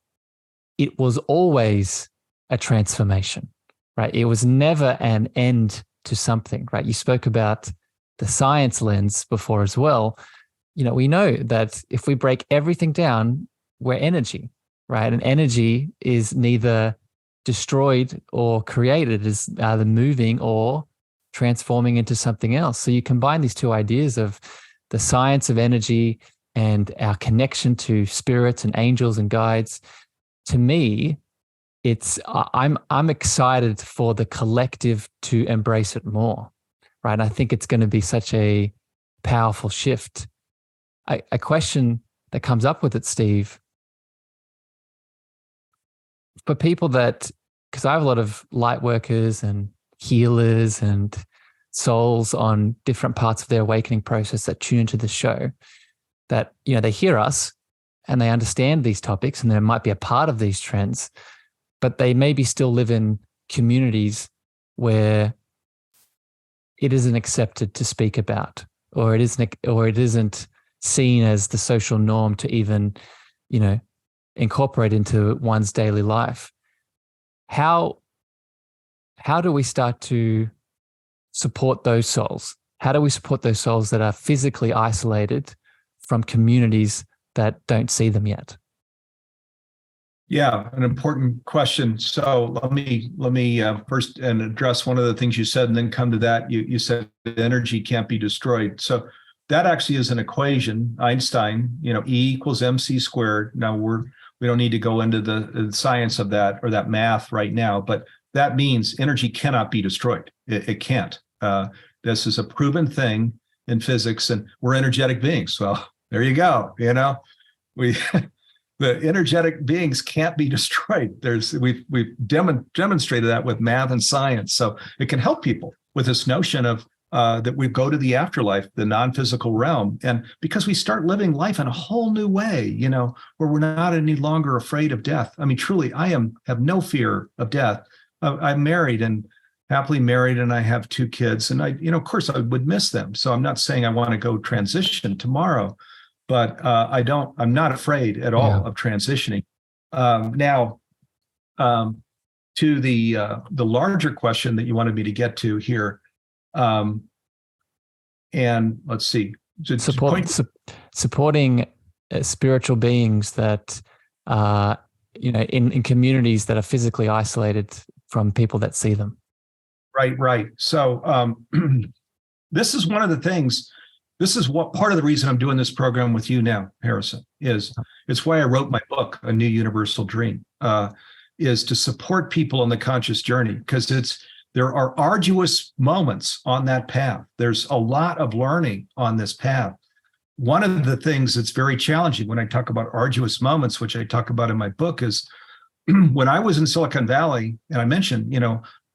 it was always a transformation, right? It was never an end to something, right? You spoke about the science lens before as well. We know that if we break everything down, we're energy, right? And energy is neither destroyed or created, is either moving or transforming into something else. So you combine these two ideas of the science of energy and our connection to spirits and angels and guides, to me, I'm excited for the collective to embrace it more, right? And I think it's going to be such a powerful shift. A question that comes up with it, Steve, for people that, because I have a lot of light workers and healers and souls on different parts of their awakening process that tune into the show, that, they hear us and they understand these topics and they might be a part of these trends, but they maybe still live in communities where it isn't accepted to speak about, or it isn't seen as the social norm to even, incorporate into one's daily life. How do we start to support those souls? How do we support those souls that are physically isolated from communities that don't see them yet? Yeah, an important question. So let me first and address one of the things you said, and then come to that. You said energy can't be destroyed. So that actually is an equation, Einstein. E equals mc squared. Now we don't need to go into the science of that or that math right now, but that means energy cannot be destroyed. It can't. This is a proven thing in physics, and we're energetic beings. Well, there you go. We. The energetic beings can't be destroyed. We've demonstrated that with math and science. So it can help people with this notion of that we go to the afterlife, the non-physical realm. And because we start living life in a whole new way, where we're not any longer afraid of death. I mean, truly, I have no fear of death. I'm married and happily married, and I have 2 kids. And of course, I would miss them. So I'm not saying I want to go transition tomorrow. But I'm not afraid at all of transitioning. Now, to the larger question that you wanted me to get to here, and let's see, supporting spiritual beings that in communities that are physically isolated from people that see them. Right. So this is one of the things. This is what part of the reason I'm doing this program with you now, Harrison, it's why I wrote my book, A New Universal Dream, is to support people on the conscious journey, because there are arduous moments on that path. There's a lot of learning on this path. One of the things that's very challenging when I talk about arduous moments, which I talk about in my book, is when I was in Silicon Valley, and I mentioned,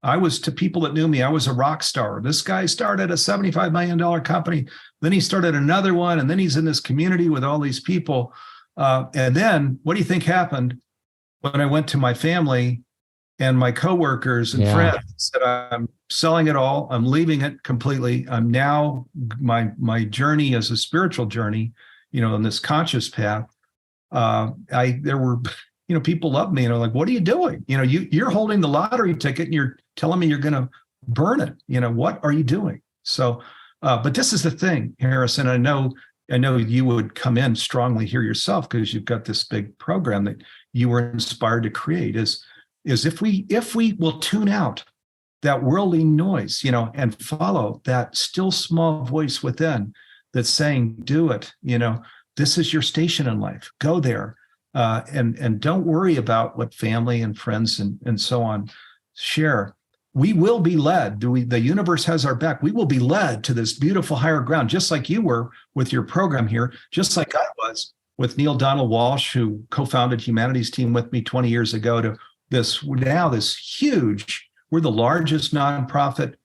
I was, to people that knew me, I was a rock star. This guy started a $75 million company. Then he started another one. And then he's in this community with all these people. And then what do you think happened when I went to my family and my coworkers and friends and said, I'm selling it all. I'm leaving it completely. I'm now, my journey is a spiritual journey, on this conscious path. There were people love me, like, what are you doing? You're holding the lottery ticket and you're telling me you're going to burn it. What are you doing? So, but this is the thing, Harrison. I know you would come in strongly here yourself, because you've got this big program that you were inspired to create, is if we will tune out that worldly noise, and follow that still small voice within that's saying, do it, this is your station in life, go there. And don't worry about what family and friends and so on share. We will be led. The universe has our back. We will be led to this beautiful higher ground, just like you were with your program here, just like I was with Neil Donald Walsh, who co-founded Humanities Team with me 20 years ago, to this huge, we're the largest nonprofit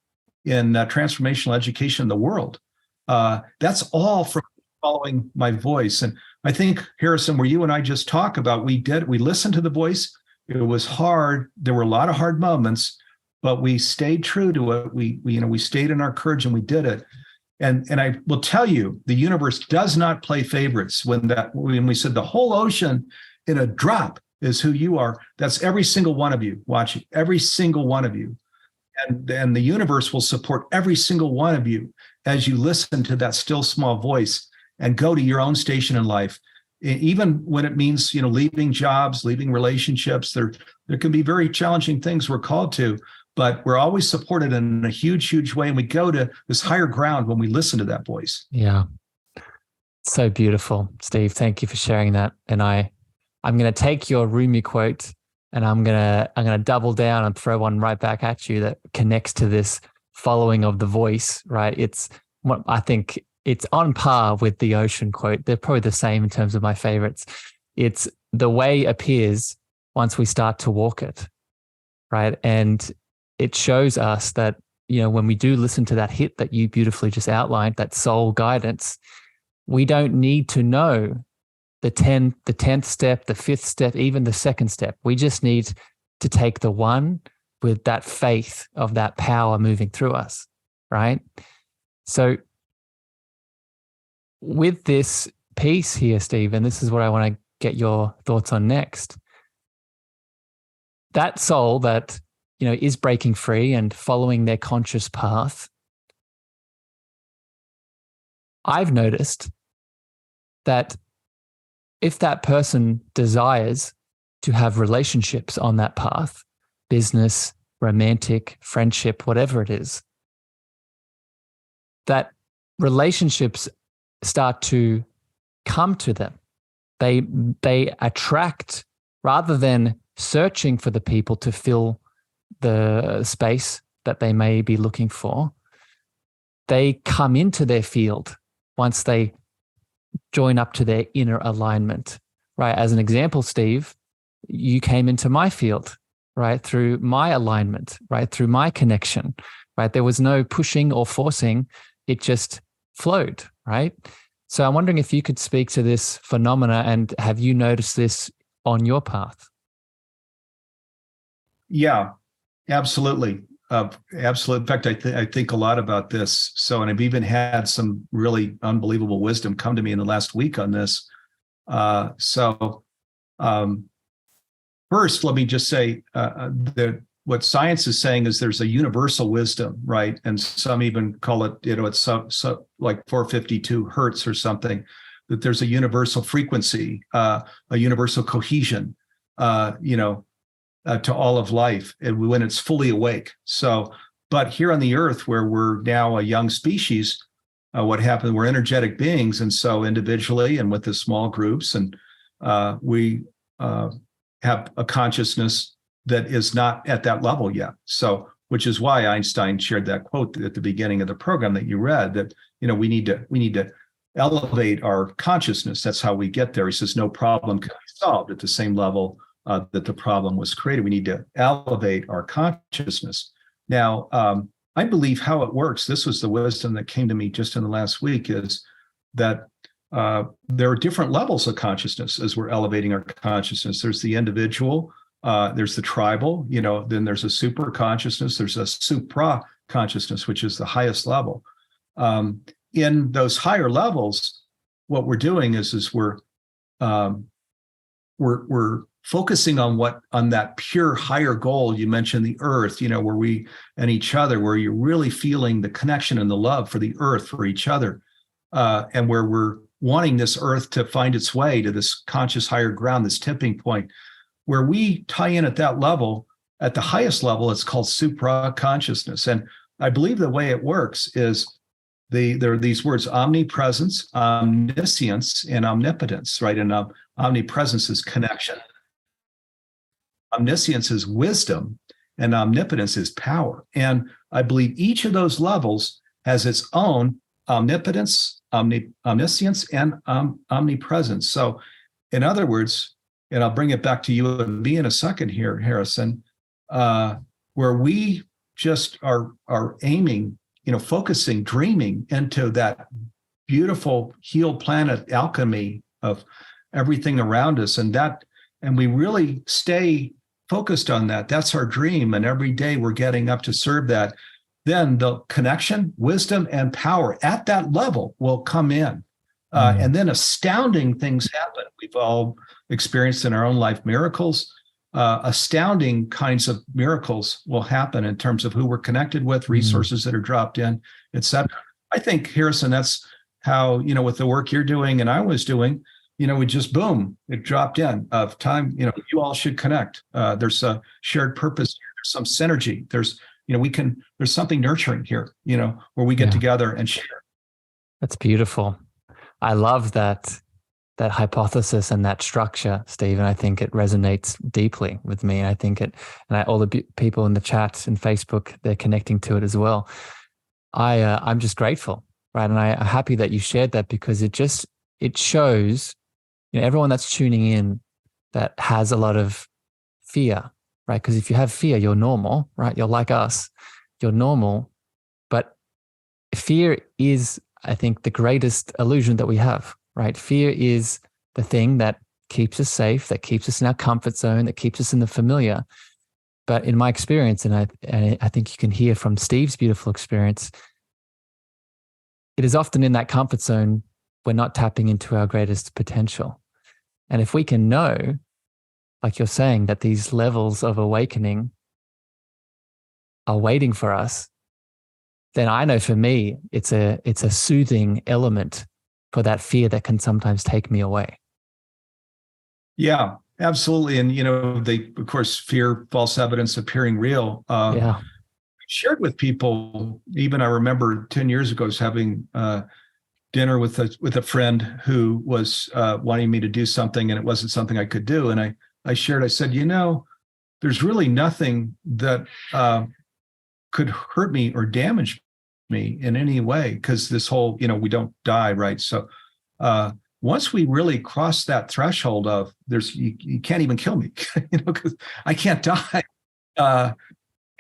in transformational education in the world. That's all from following my voice. And I think, Harrison, where you and I just talk about, we listened to the voice. It was hard. There were a lot of hard moments, but we stayed true to it. We stayed in our courage and we did it. And I will tell you, the universe does not play favorites. When we said the whole ocean in a drop is who you are, that's every single one of you watching, every single one of you. And the universe will support every single one of you as you listen to that still small voice and go to your own station in life. Even when it means, leaving jobs, leaving relationships, there can be very challenging things we're called to, but we're always supported in a huge, huge way. And we go to this higher ground when we listen to that voice. Yeah. So beautiful, Steve. Thank you for sharing that. And I'm going to take your Rumi quote and I'm going to double down and throw one right back at you that connects to this following of the voice, right? It's what I think it's on par with the ocean quote. They're probably the same in terms of my favorites. It's the way appears once we start to walk it, right? And it shows us that, when we do listen to that hit that you beautifully just outlined, that soul guidance, we don't need to know the 10th step, the 5th step, even the 2nd step. We just need to take the one with that faith of that power moving through us, right? So with this piece here, Steve, and this is what I want to get your thoughts on next. That soul that, is breaking free and following their conscious path, I've noticed that if that person desires to have relationships on that path, business, romantic, friendship, whatever it is, that relationships start to come to them. They attract, rather than searching for the people to fill the space that they may be looking for, they come into their field once they join up to their inner alignment, right? As an example, Steve, you came into my field, right? Through my alignment, right? Through my connection, right? There was no pushing or forcing. It just flowed, right? So I'm wondering if you could speak to this phenomena, and have you noticed this on your path? Yeah, absolutely. Absolutely. In fact, I think a lot about this. So, and I've even had some really unbelievable wisdom come to me in the last week on this. First, let me just say that what science is saying is there's a universal wisdom, right? And some even call it, it's like 452 hertz or something, that there's a universal frequency, a universal cohesion, to all of life, and when it's fully awake. So, but here on the earth, where we're now a young species, what happened? We're energetic beings, and so individually and with the small groups, and we have a consciousness that is not at that level yet. So, which is why Einstein shared that quote at the beginning of the program that you read, that we need to elevate our consciousness. That's how we get there. He says no problem can be solved at the same level that the problem was created. We need to elevate our consciousness. Now, I believe how it works, this was the wisdom that came to me just in the last week, is that there are different levels of consciousness as we're elevating our consciousness. There's the individual, there's the tribal, then there's a super consciousness, there's a supra consciousness, which is the highest level. In those higher levels, what we're doing is we're focusing on that pure higher goal. You mentioned the earth, where we and each other, where you're really feeling the connection and the love for the earth, for each other, and where we're wanting this earth to find its way to this conscious higher ground, this tipping point, where we tie in at that level. At the highest level, it's called supra consciousness. And I believe the way it works is there are these words: omnipresence, omniscience, and omnipotence, right? And omnipresence is connection. Omniscience is wisdom, and omnipotence is power. And I believe each of those levels has its own omnipotence, omniscience, and omnipresence. So, in other words, and I'll bring it back to you and me in a second here, Harrison, where we just are aiming, focusing, dreaming into that beautiful healed planet alchemy of everything around us, and we really stay focused on that. That's our dream, and every day we're getting up to serve that. Then the connection, wisdom, and power at that level will come in, and then astounding things happen. We've all experienced in our own life miracles. Astounding kinds of miracles will happen in terms of who we're connected with, resources that are dropped in, etc. I think, Harrison, that's how, with the work you're doing and I was doing, we just, boom, it dropped in of time. You all should connect. There's a shared purpose here. There's some synergy. There's, there's something nurturing here, where we get together and share. That's beautiful. I love that hypothesis and that structure, Steve, and I think it resonates deeply with me. I think all the people in the chat and Facebook, they're connecting to it as well. I'm just grateful, right? And I'm happy that you shared that, because it shows, everyone that's tuning in that has a lot of fear, right? Because if you have fear, you're normal, right? You're like us, you're normal. But fear is, I think, the greatest illusion that we have, right? Fear is the thing that keeps us safe, that keeps us in our comfort zone, that keeps us in the familiar. But in my experience, and I think you can hear from Steve's beautiful experience, it is often in that comfort zone we're not tapping into our greatest potential. And if we can know, like you're saying, that these levels of awakening are waiting for us, then I know for me, it's a soothing element for that fear that can sometimes take me away. Yeah, absolutely. And, of course, fear, false evidence appearing real. Yeah. Shared with people, even I remember 10 years ago, I was having dinner with a friend who was wanting me to do something, and it wasn't something I could do. And I said, there's really nothing that could hurt me or damage me in any way, because this whole, we don't die, right? So once we really cross that threshold of you can't even kill me, because I can't die.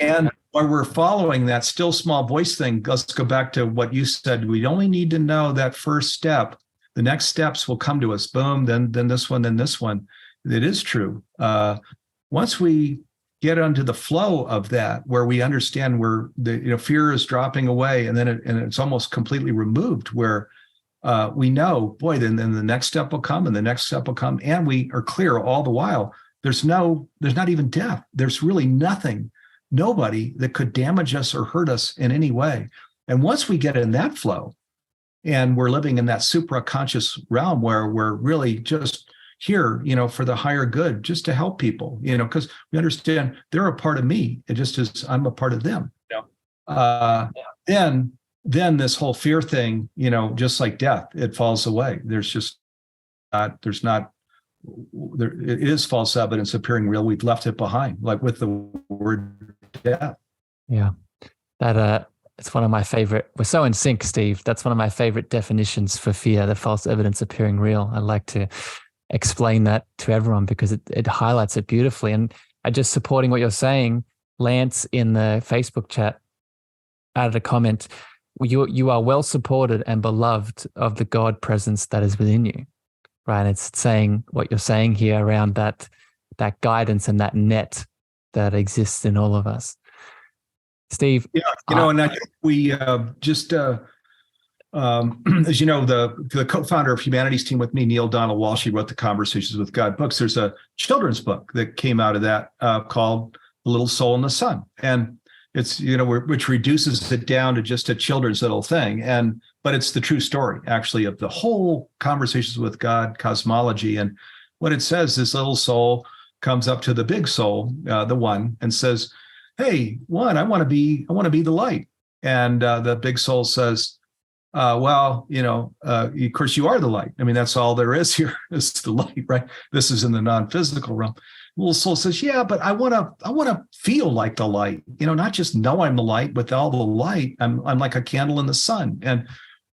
And while we're following that still small voice thing, let's go back to what you said. We only need to know that first step. The next steps will come to us. Boom, then this one, then this one. It is true. Once we get onto the flow of that, where we understand where the fear is dropping away, and then it's almost completely removed, where we know, boy, then the next step will come, and the next step will come, and we are clear all the while. There's not even death. There's really nobody that could damage us or hurt us in any way. And once we get in that flow, and we're living in that supra-conscious realm where we're really just here, for the higher good, just to help people, because we understand they're a part of me, it just as I'm a part of them. Yeah. Then this whole fear thing, just like death, it falls away. It is false evidence appearing real. We've left it behind, like with the word death. Yeah. That it's one of my favorite. We're so in sync, Steve. That's one of my favorite definitions for fear, the false evidence appearing real. I like to explain that to everyone because it highlights it beautifully. And I just supporting what you're saying, Lance in the Facebook chat added a comment. You are well supported and beloved of the God presence that is within you. Right. And it's saying what you're saying here around that guidance and that net that exists in all of us. Steve. Yeah, and I think we just, as you know, the co-founder of Humanity's Team with me, Neil Donald Walsh, he wrote the Conversations with God books. There's a children's book that came out of that called The Little Soul in the Sun. And it's, which reduces it down to just a children's little thing. But it's the true story, actually, of the whole Conversations with God cosmology. And what it says, this little soul comes up to the big soul, the one, and says, "Hey, one, I want to be the light." And the big soul says, "Well, of course you are the light. I mean, that's all there is here is the light, right? This is in the non-physical realm." The little soul says, "Yeah, but I want to feel like the light, not just know I'm the light, but all the light. I'm like a candle in the sun." And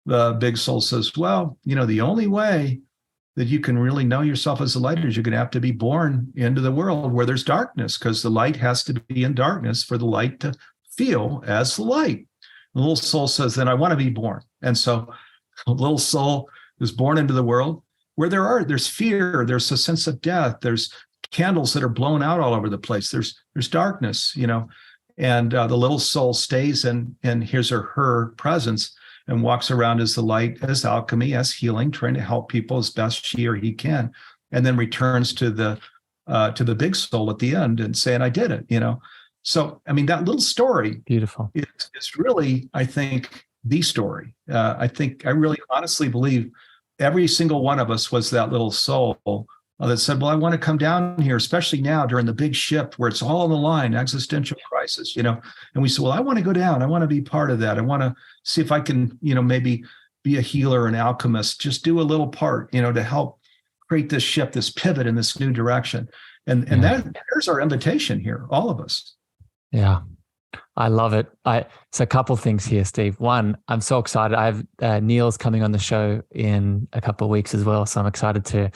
the big soul says, "Well, the only way that you can really know yourself as a light is you're going to have to be born into the world where there's darkness, because the light has to be in darkness for the light to feel as the light." The little soul says, "Then I want to be born." And so the little soul is born into the world where there's fear, there's a sense of death, there's candles that are blown out all over the place, there's darkness, and the little soul stays in his or her presence and walks around as the light, as alchemy, as healing, trying to help people as best she or he can, and then returns to the big soul at the end and saying, "I did it." So, I mean, that little story, Beautiful. It's really, I think, the story. I really honestly believe every single one of us was that little soul that said, "Well, I want to come down here, especially now during the big shift where it's all on the line, existential crisis, And we said, "Well, I want to go down. I want to be part of that. I want to see if I can, maybe be a healer, an alchemist, just do a little part, to help create this shift, this pivot in this new direction. And there's our invitation here, all of us. Yeah. I love it. So a couple things here, Steve. One, I'm so excited. I have Neil's coming on the show in a couple of weeks as well. So I'm excited to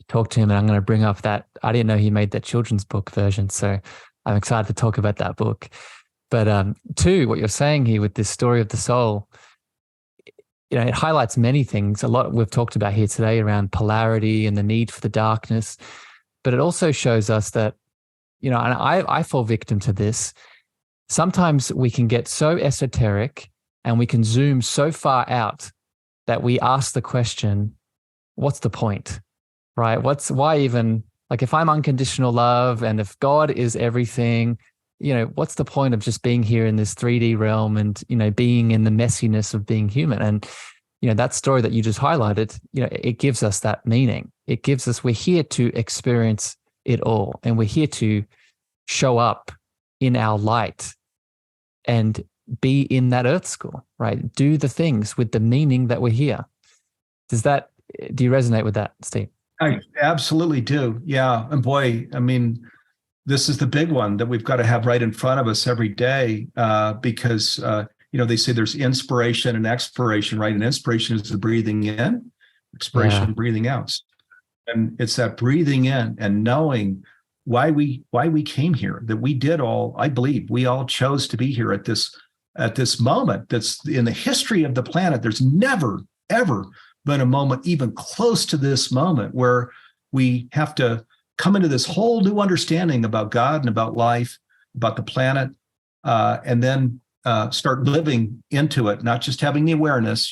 talk to him, and I'm going to bring up that. I didn't know he made that children's book version. So I'm excited to talk about that book. But two, what you're saying here with this story of the soul, it highlights many things. A lot we've talked about here today around polarity and the need for the darkness. But it also shows us that, and I fall victim to this. Sometimes we can get so esoteric and we can zoom so far out that we ask the question, what's the point, right? Why even, like, if I'm unconditional love and if God is everything, what's the point of just being here in this 3D realm and, being in the messiness of being human? And, that story that you just highlighted, it gives us that meaning. It gives us, we're here to experience it all, and we're here to show up in our light and be in that earth school, right? Do the things with the meaning that we're here. Do you resonate with that, Steve? I absolutely do. Yeah. And boy, this is the big one that we've got to have right in front of us every day, because, they say there's inspiration and expiration, right? And inspiration is the breathing in, expiration, breathing out. And it's that breathing in and knowing why we came here, that we did all, I believe we all chose to be here at this moment that's in the history of the planet. There's never, ever been a moment even close to this moment where we have to come into this whole new understanding about God and about life, about the planet, and then start living into it, not just having the awareness,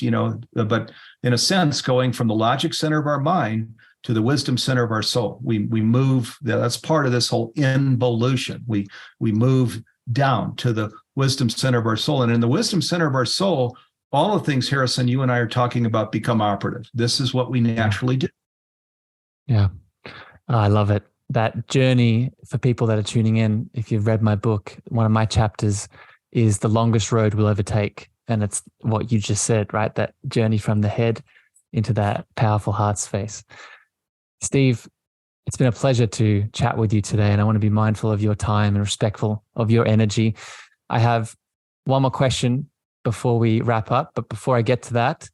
but in a sense, going from the logic center of our mind to the wisdom center of our soul. We move, that's part of this whole involution. We move down to the wisdom center of our soul. And in the wisdom center of our soul, all the things, Harrison, you and I are talking about become operative. This is what we naturally do. Yeah. I love it. That journey, for people that are tuning in, if you've read my book, one of my chapters is the longest road we'll ever take. And it's what you just said, right? That journey from the head into that powerful heart space. Steve, it's been a pleasure to chat with you today, and I want to be mindful of your time and respectful of your energy. I have one more question before we wrap up, but before I get to that,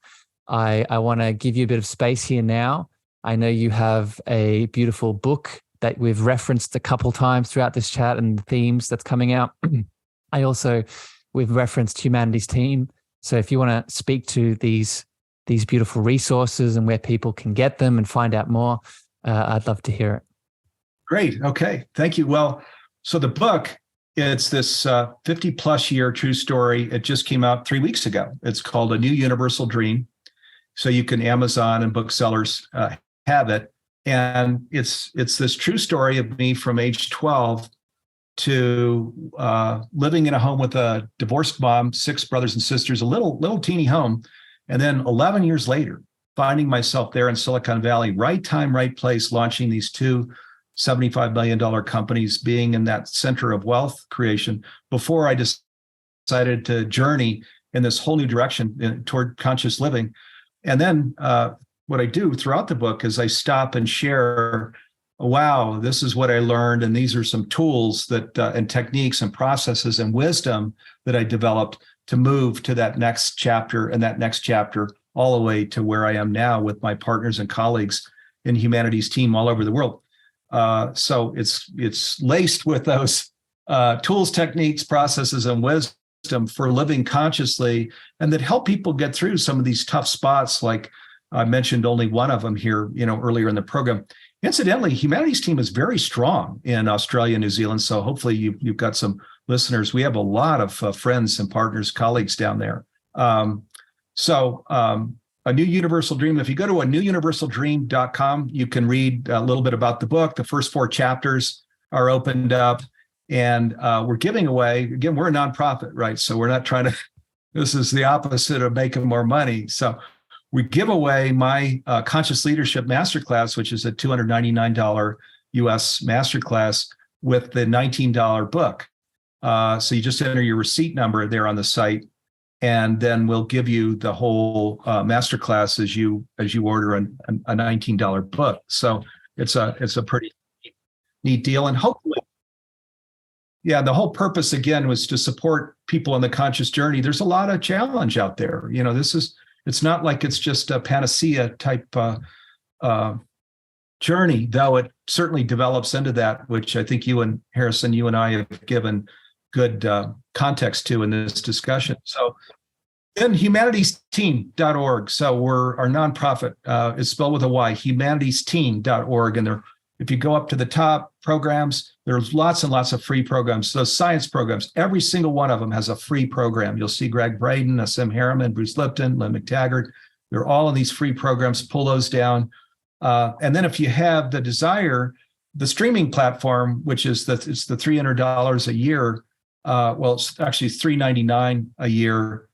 I want to give you a bit of space here now. I know you have a beautiful book that we've referenced a couple times throughout this chat and the themes that's coming out. We've referenced Humanity's Team. So if you want to speak to these beautiful resources and where people can get them and find out more, I'd love to hear it. Great. Okay. Thank you. Well, so the book, it's this 50 plus year true story. It just came out 3 weeks ago. It's called A New Universal Dream. So you can Amazon and booksellers have it. And it's this true story of me from age 12 to living in a home with a divorced mom, 6 brothers and sisters, a little teeny home. And then 11 years later, finding myself there in Silicon Valley, right time, right place, launching these 2 $75 million companies, being in that center of wealth creation before I decided to journey in this whole new direction toward conscious living. And then what I do throughout the book is I stop and share, wow, this is what I learned. And these are some tools that and techniques and processes and wisdom that I developed to move to that next chapter and that next chapter all the way to where I am now with my partners and colleagues in Humanity's Team all over the world. So it's laced with those tools, techniques, processes, and wisdom for living consciously, and that help people get through some of these tough spots. Like I mentioned only one of them here, earlier in the program. Incidentally, Humanity's Team is very strong in Australia, New Zealand. So hopefully you've got some listeners. We have a lot of friends and partners, colleagues down there. A New Universal Dream. If you go to anewuniversaldream.com, you can read a little bit about the book. The first 4 chapters are opened up, and we're giving away, again, we're a nonprofit, right? So we're not trying to, this is the opposite of making more money. So we give away my Conscious Leadership Masterclass, which is a $299 US Masterclass with the $19 book. So you just enter your receipt number there on the site, and then we'll give you the whole masterclass as you order a $19 book. So it's a pretty neat deal, and hopefully, yeah, the whole purpose again was to support people on the conscious journey. There's a lot of challenge out there. It's not like it's just a panacea type journey, though it certainly develops into that, which I think you and Harrison, you and I have given good context to in this discussion. So then humanitiesteam.org. So our nonprofit is spelled with a Y, humanitiesteam.org. And if you go up to the top programs, there's lots and lots of free programs. Those science programs, every single one of them has a free program. You'll see Greg Braden, Asim Harriman, Bruce Lipton, Lynn McTaggart. They're all in these free programs. Pull those down. And then if you have the desire, the streaming platform, which is it's the $300 a year. It's actually $399 a year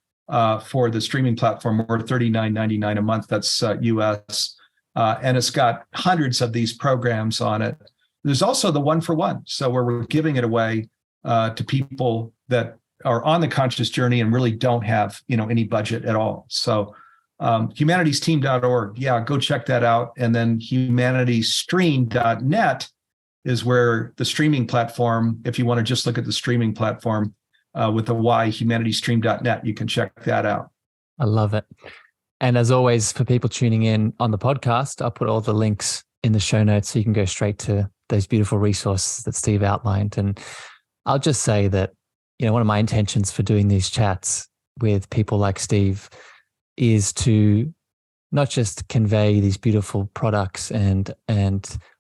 for the streaming platform, or $39.99 a month. That's US. And it's got hundreds of these programs on it. There's also the 1-for-1. So where we're giving it away to people that are on the conscious journey and really don't have, any budget at all. So humanitiesteam.org. Yeah, go check that out. And then humanitiestream.net is where the streaming platform, if you want to just look at the streaming platform with the Y, humanitiestream.net, you can check that out. I love it. And as always, for people tuning in on the podcast, I'll put all the links in the show notes so you can go straight to those beautiful resources that Steve outlined. And I'll just say that, one of my intentions for doing these chats with people like Steve is to not just convey these beautiful products and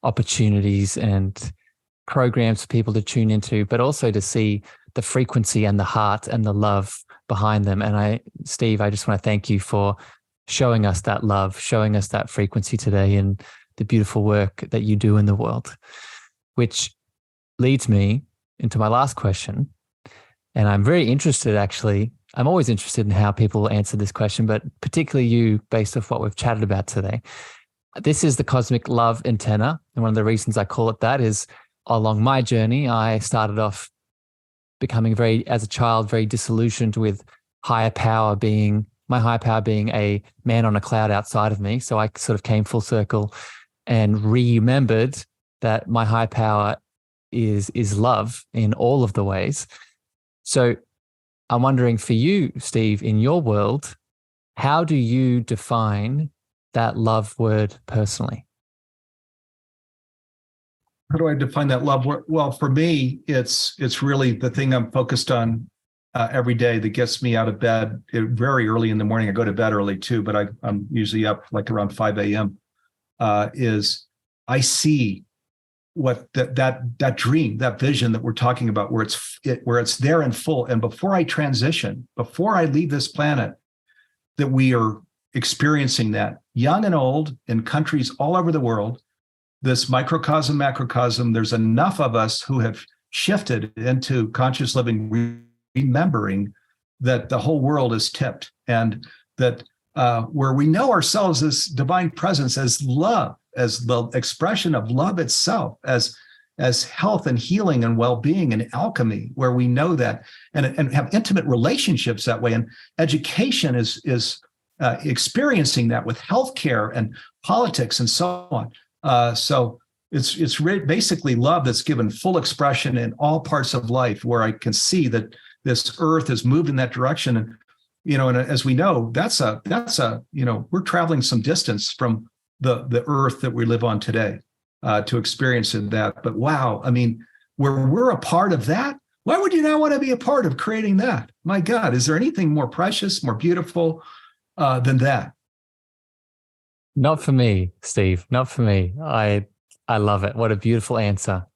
opportunities and programs for people to tune into, but also to see the frequency and the heart and the love behind them. And Steve, I just want to thank you for showing us that love, showing us that frequency today, and the beautiful work that you do in the world, which leads me into my last question. And I'm very interested, actually. I'm always interested in how people answer this question, but particularly you, based off what we've chatted about today. This is the cosmic love antenna. And one of the reasons I call it that is along my journey, I started off becoming as a child, very disillusioned with my higher power being a man on a cloud outside of me. So I sort of came full circle and remembered that my high power is love in all of the ways. So I'm wondering for you, Steve, in your world, how do you define that love word personally? How do I define that love word? Well, for me, it's really the thing I'm focused on every day that gets me out of bed very early in the morning. I go to bed early too, but I'm usually up like around 5 a.m. Is I see what that dream, that vision that we're talking about, where it's there in full. And before I transition, before I leave this planet, that we are experiencing that, young and old, in countries all over the world, this microcosm, macrocosm. There's enough of us who have shifted into conscious living, remembering that the whole world is tipped, and that where we know ourselves as divine presence, as love, as the expression of love itself, as health and healing and well-being and alchemy, where we know that and have intimate relationships that way. And education is experiencing that with healthcare and politics and so on. So it's basically love that's given full expression in all parts of life, where I can see that this earth has moved in that direction. And, and as we know, that's we're traveling some distance from the earth that we live on today to experience that. But wow, I mean, where we're a part of that, why would you not want to be a part of creating that? My God, is there anything more precious, more beautiful than that? Not for me, Steve. Not for me. I love it. What a beautiful answer.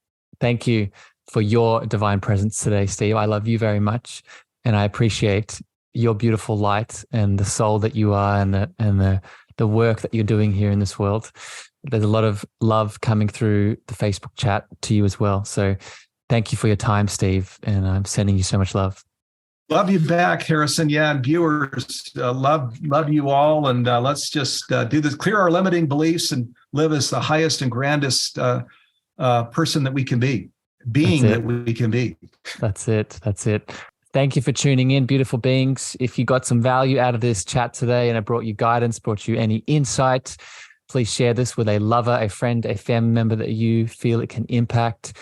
Thank you for your divine presence today, Steve. I love you very much, and I appreciate your beautiful light and the soul that you are, and the work that you're doing here in this world. There's a lot of love coming through the Facebook chat to you as well. So thank you for your time, Steve, and I'm sending you so much love. Love you back, Harrison. Yeah, and viewers, love you all. And let's just do this, clear our limiting beliefs, and live as the highest and grandest person that we can be, being that we can be. That's it. Thank you for tuning in, beautiful beings. If you got some value out of this chat today and it brought you guidance, brought you any insight, please share this with a lover, a friend, a family member that you feel it can impact.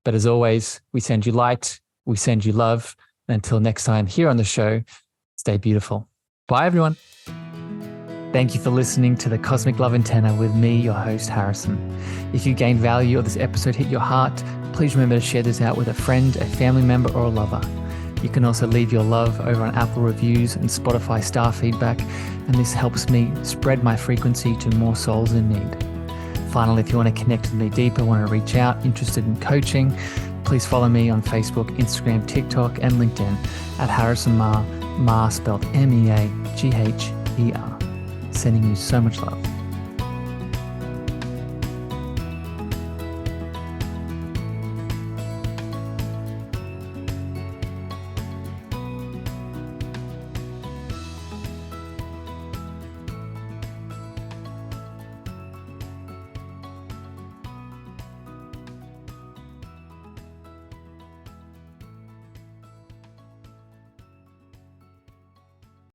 But as always, we send you light, we send you love. And until next time here on the show, stay beautiful. Bye, everyone. Thank you for listening to the Cosmic Love Antenna with me, your host, Harrison. If you gained value or this episode hit your heart, please remember to share this out with a friend, a family member, or a lover. You can also leave your love over on Apple reviews and Spotify star feedback, and this helps me spread my frequency to more souls in need. Finally, if you want to connect with me deeper, want to reach out, interested in coaching, please follow me on Facebook, Instagram, TikTok, and LinkedIn at Harrison Meagher, spelled Meagher. Sending you so much love.